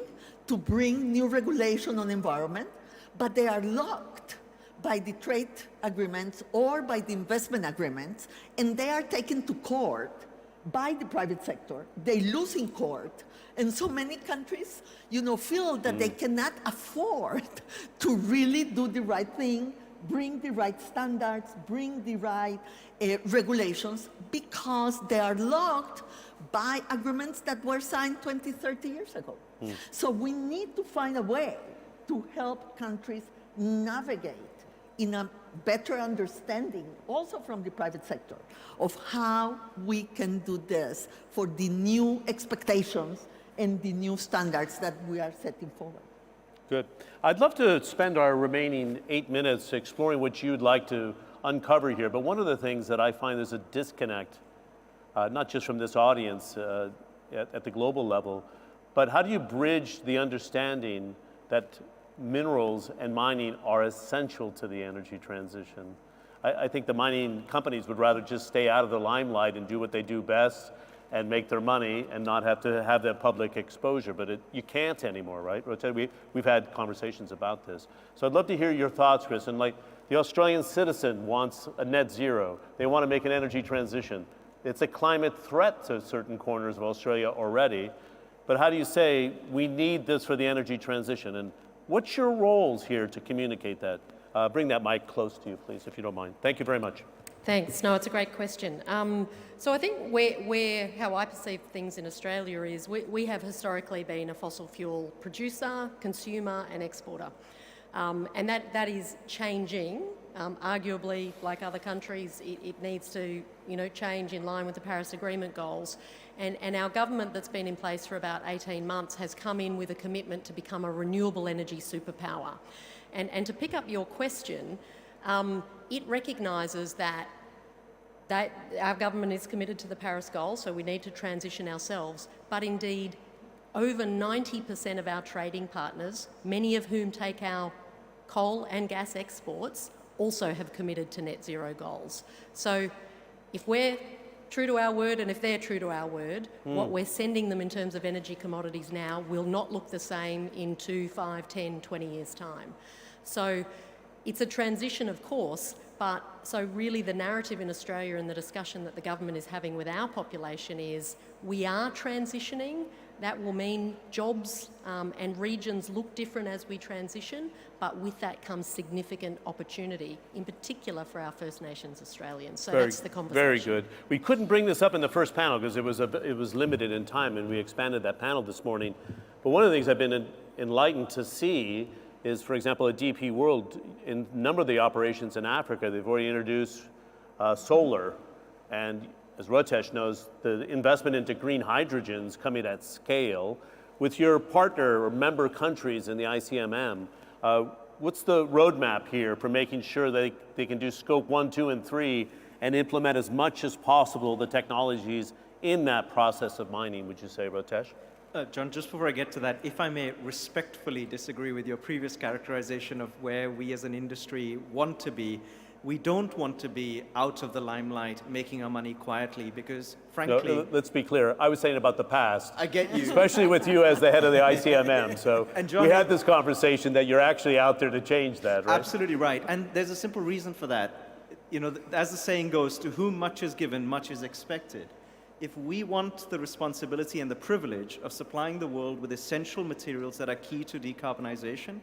to bring new regulation on environment, but they are locked by the trade agreements or by the investment agreements, and they are taken to court by the private sector. They lose in court. And so many countries, feel that they cannot afford to really do the right thing, bring the right standards, bring the right regulations, because they are locked by agreements that were signed 20, 30 years ago. So we need to find a way to help countries navigate in a better understanding, also from the private sector, of how we can do this for the new expectations and the new standards that we are setting forward. Good. I'd love to spend our remaining 8 minutes exploring what you'd like to uncover here, but one of the things that I find is a disconnect, not just from this audience at the global level, but how do you bridge the understanding that minerals and mining are essential to the energy transition? I think the mining companies would rather just stay out of the limelight and do what they do best and make their money and not have to have that public exposure, but you can't anymore, right? We've had conversations about this. So I'd love to hear your thoughts, Chris. And like the Australian citizen wants a net zero. They want to make an energy transition. It's a climate threat to certain corners of Australia already, but how do you say we need this for the energy transition? And what's your roles here to communicate that? Bring that mic close to you, please, if you don't mind. Thank you very much. Thanks. No, it's a great question. So I think how I perceive things in Australia is we have historically been a fossil fuel producer, consumer and exporter. And that is changing. Arguably, like other countries, it needs to change in line with the Paris Agreement goals. And our government that's been in place for about 18 months has come in with a commitment to become a renewable energy superpower. And to pick up your question, it recognises that our government is committed to the Paris goals, so we need to transition ourselves. But indeed, over 90% of our trading partners, many of whom take our coal and gas exports, also have committed to net zero goals. So if we're true to our word and if they're true to our word, what we're sending them in terms of energy commodities now will not look the same in 2, 5, 10, 20 years' time. So it's a transition, of course, but so really the narrative in Australia and the discussion that the government is having with our population is we are transitioning. That will mean jobs and regions look different as we transition, but with that comes significant opportunity, in particular for our First Nations Australians. So that's the conversation. Very good. We couldn't bring this up in the first panel because it was limited in time, and we expanded that panel this morning. But one of the things I've been enlightened to see is, for example, at DP World, in a number of the operations in Africa, they've already introduced solar, and as Rotesh knows, the investment into green hydrogen is coming at scale. With your partner or member countries in the ICMM, what's the roadmap here for making sure they can do scope 1, 2, and 3 and implement as much as possible the technologies in that process of mining, would you say, Rotesh? John, just before I get to that, if I may respectfully disagree with your previous characterization of where we as an industry want to be. We don't want to be out of the limelight making our money quietly because, frankly... No, let's be clear. I was saying about the past. I get you. Especially with you as the head of the ICMM. So and John, we had this conversation that you're actually out there to change that, right? Absolutely right. And there's a simple reason for that. As the saying goes, to whom much is given, much is expected. If we want the responsibility and the privilege of supplying the world with essential materials that are key to decarbonization,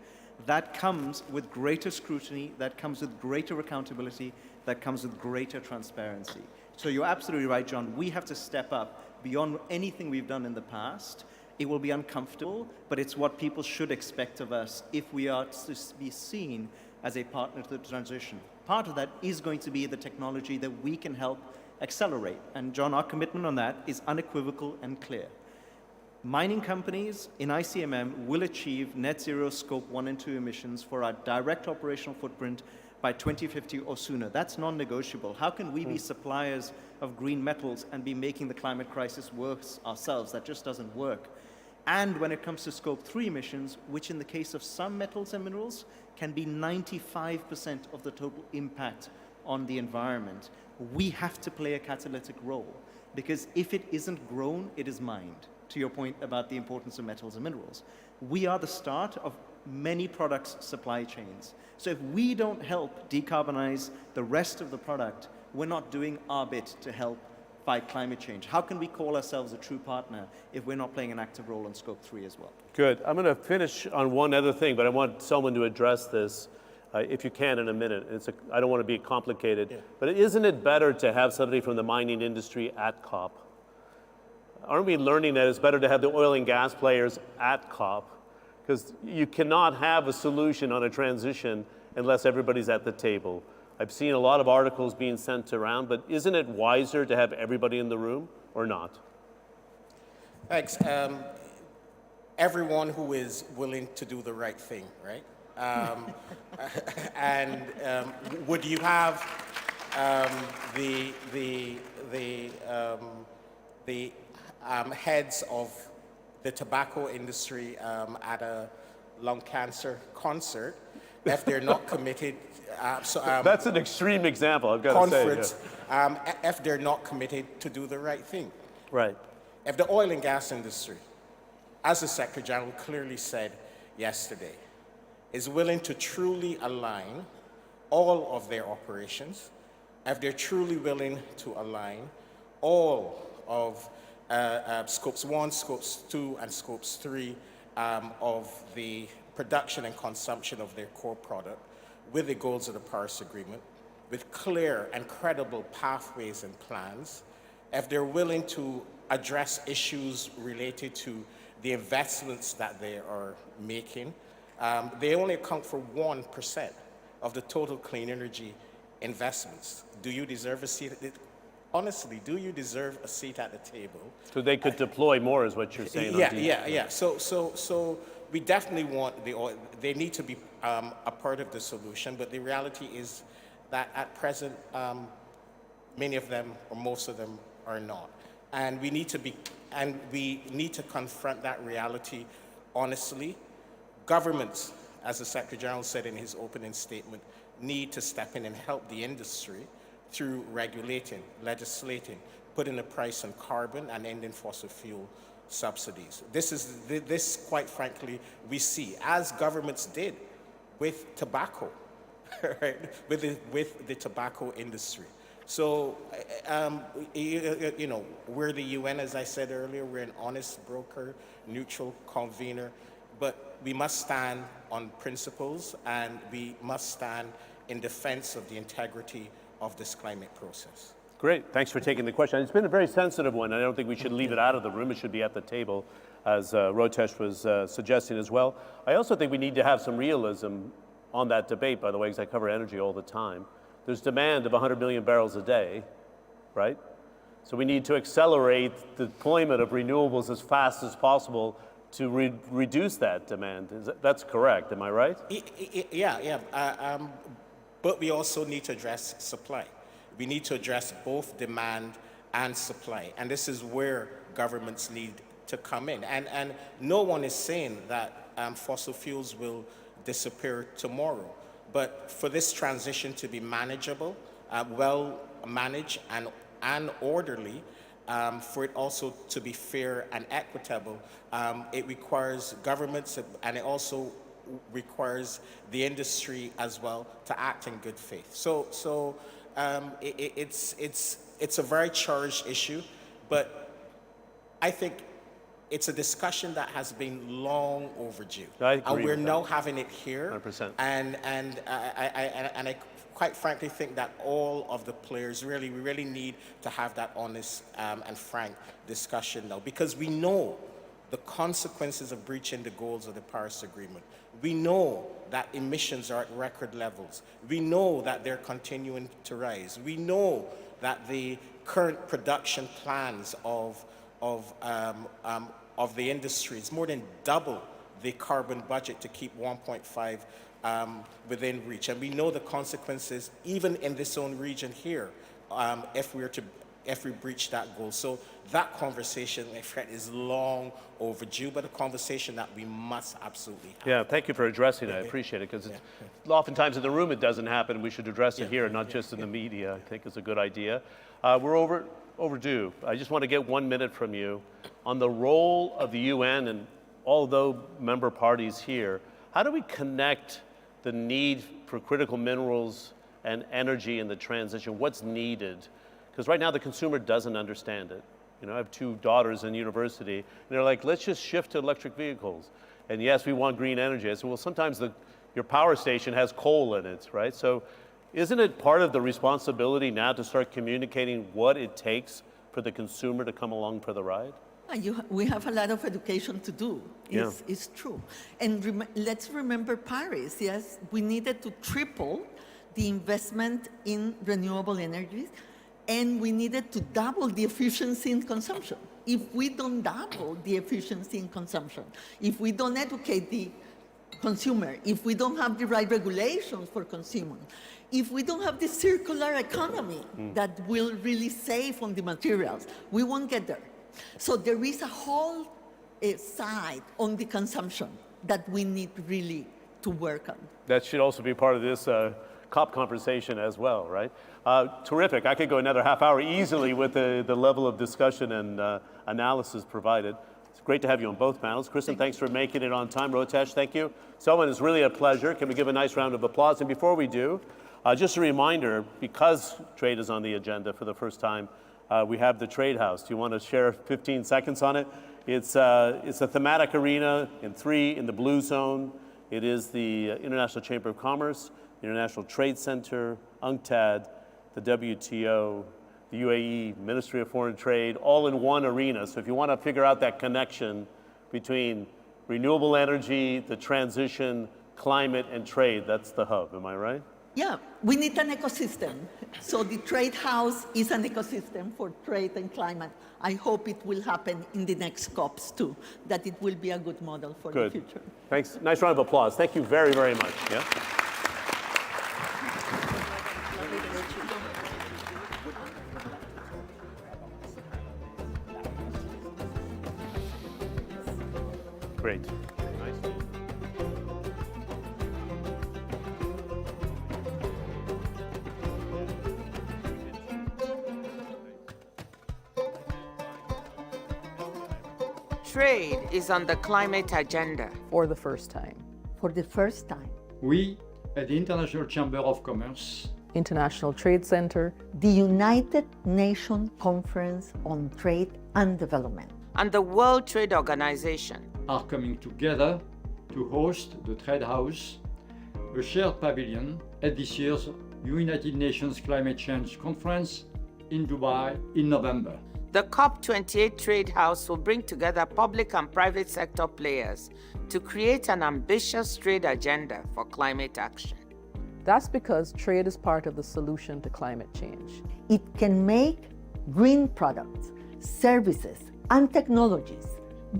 that comes with greater scrutiny, that comes with greater accountability, that comes with greater transparency. So you're absolutely right, John. We have to step up beyond anything we've done in the past. It will be uncomfortable, but it's what people should expect of us if we are to be seen as a partner to the transition. Part of that is going to be the technology that we can help accelerate. And John, our commitment on that is unequivocal and clear. Mining companies in ICMM will achieve net zero scope 1 and 2 emissions for our direct operational footprint by 2050 or sooner. That's non-negotiable. How can we be suppliers of green metals and be making the climate crisis worse ourselves? That just doesn't work. And when it comes to scope 3 emissions, which in the case of some metals and minerals can be 95% of the total impact on the environment, we have to play a catalytic role. Because if it isn't grown, it is mined. to your point about the importance of metals and minerals. We are the start of many products' supply chains. So if we don't help decarbonize the rest of the product, we're not doing our bit to help fight climate change. How can we call ourselves a true partner if we're not playing an active role on Scope 3 as well? Good. I'm going to finish on one other thing, but I want someone to address this, if you can, in a minute. I don't want to be complicated, but isn't it better to have somebody from the mining industry at COP? Aren't we learning that it's better to have the oil and gas players at COP? Because you cannot have a solution on a transition unless everybody's at the table. I've seen a lot of articles being sent around, but isn't it wiser to have everybody in the room or not? Thanks. Everyone who is willing to do the right thing, right? Would you have the heads of the tobacco industry at a lung cancer concert if they're not committed? That's an extreme example, I've got to say. If they're not committed to do the right thing. Right. If the oil and gas industry, as the Secretary General clearly said yesterday, is willing to truly align all of their operations, if they're truly willing to align all of Scopes 1, Scopes 2, and Scopes 3 of the production and consumption of their core product with the goals of the Paris Agreement, with clear and credible pathways and plans, if they're willing to address issues related to the investments that they are making, they only account for 1% of the total clean energy investments. Do you deserve a seat? Honestly, do you deserve a seat at the table? So they could deploy more, is what you're saying. Yeah. So we definitely want the oil. They need to be a part of the solution, but the reality is that at present, many of them or most of them are not. And we need to confront that reality honestly. Governments, as the Secretary General said in his opening statement, need to step in and help the industry through regulating, legislating, putting a price on carbon and ending fossil fuel subsidies. This, quite frankly, we see, as governments did with tobacco, right? with the tobacco industry. So, we're the UN, as I said earlier, we're an honest broker, neutral convener, but we must stand on principles and we must stand in defense of the integrity of this climate process. Great, thanks for taking the question. It's been a very sensitive one. I don't think we should leave it out of the room. It should be at the table, as Rotesh was suggesting as well. I also think we need to have some realism on that debate, by the way, because I cover energy all the time. There's demand of 100 million barrels a day, right? So we need to accelerate the deployment of renewables as fast as possible to reduce that demand. That's correct, am I right? Yeah. But we also need to address supply. We need to address both demand and supply. And this is where governments need to come in. And no one is saying that fossil fuels will disappear tomorrow. But for this transition to be manageable, well managed and orderly, for it also to be fair and equitable, it requires governments and it also requires the industry as well to act in good faith. So it's a very charged issue, but I think it's a discussion that has been long overdue. I agree and we're with now that. having it here. 100%. And I quite frankly think that all of the players we really need to have that honest and frank discussion now, because we know the consequences of breaching the goals of the Paris Agreement. We know that emissions are at record levels. We know that they're continuing to rise. We know that the current production plans of the industry is more than double the carbon budget to keep 1.5 within reach. And we know the consequences, even in this own region here, if we breach that goal. So that conversation, my friend, is long overdue, but a conversation that we must absolutely have. Yeah, thank you for addressing it. I appreciate it, because oftentimes in the room it doesn't happen. We should address it here, not just in the media. I think it's a good idea. We're over overdue. I just want to get 1 minute from you on the role of the UN and although member parties here. How do we connect the need for critical minerals and energy in the transition? What's needed? Because right now the consumer doesn't understand it. You know, I have 2 daughters in university, and they're like, let's just shift to electric vehicles. And yes, we want green energy. I said, well, sometimes your power station has coal in it, right? So isn't it part of the responsibility now to start communicating what it takes for the consumer to come along for the ride? We have a lot of education to do. It's true. And let's remember Paris. Yes, we needed to triple the investment in renewable energies, and we needed to double the efficiency in consumption. If we don't double the efficiency in consumption, if we don't educate the consumer, if we don't have the right regulations for consumers, if we don't have the circular economy that will really save on the materials, we won't get there. So there is a whole side on the consumption that we need really to work on. That should also be part of this COP conversation as well, right? Terrific. I could go another half hour easily with the level of discussion and analysis provided. It's great to have you on both panels. Kristen, thanks for making it on time. Rotesh, thank you. Selman, it's really a pleasure. Can we give a nice round of applause? And before we do, just a reminder, because trade is on the agenda for the first time, we have the Trade House. Do you want to share 15 seconds on it? It's a thematic arena in the blue zone. It is the International Chamber of Commerce, the International Trade Center, UNCTAD, the WTO, the UAE, Ministry of Foreign Trade, all in one arena. So if you want to figure out that connection between renewable energy, the transition, climate, and trade, that's the hub. Am I right? Yeah, we need an ecosystem. So the Trade House is an ecosystem for trade and climate. I hope it will happen in the next COPs too, that it will be a good model for the future. Thanks. Nice round of applause. Thank you very, very much. Yeah. Great. Nice. Trade is on the climate agenda. For the first time. For the first time. We, at the International Chamber of Commerce, International Trade Center, the United Nations Conference on Trade and Development, and the World Trade Organization are coming together to host the Trade House, a shared pavilion at this year's United Nations Climate Change Conference in Dubai in November. The COP28 Trade House will bring together public and private sector players to create an ambitious trade agenda for climate action. That's because trade is part of the solution to climate change. It can make green products, services, and technologies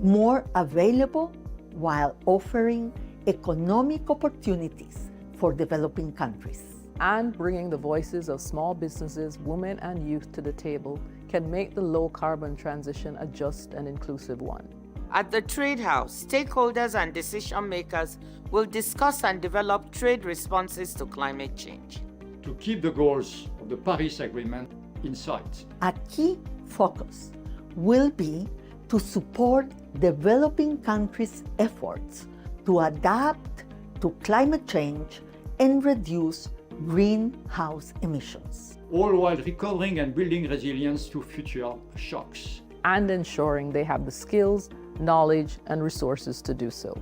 more available while offering economic opportunities for developing countries. And bringing the voices of small businesses, women, and youth to the table can make the low-carbon transition a just and inclusive one. At the Trade House, stakeholders and decision makers will discuss and develop trade responses to climate change. To keep the goals of the Paris Agreement in sight. A key focus will be to support developing countries' efforts to adapt to climate change and reduce greenhouse emissions. All while recovering and building resilience to future shocks. And ensuring they have the skills, knowledge, and resources to do so.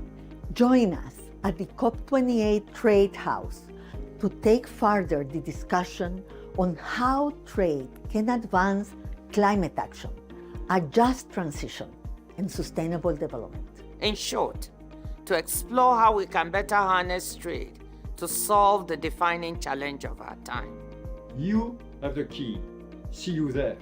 Join us at the COP28 Trade House to take further the discussion on how trade can advance climate action, a just transition, and sustainable development. In short, to explore how we can better harness trade to solve the defining challenge of our time. You have the key. See you there.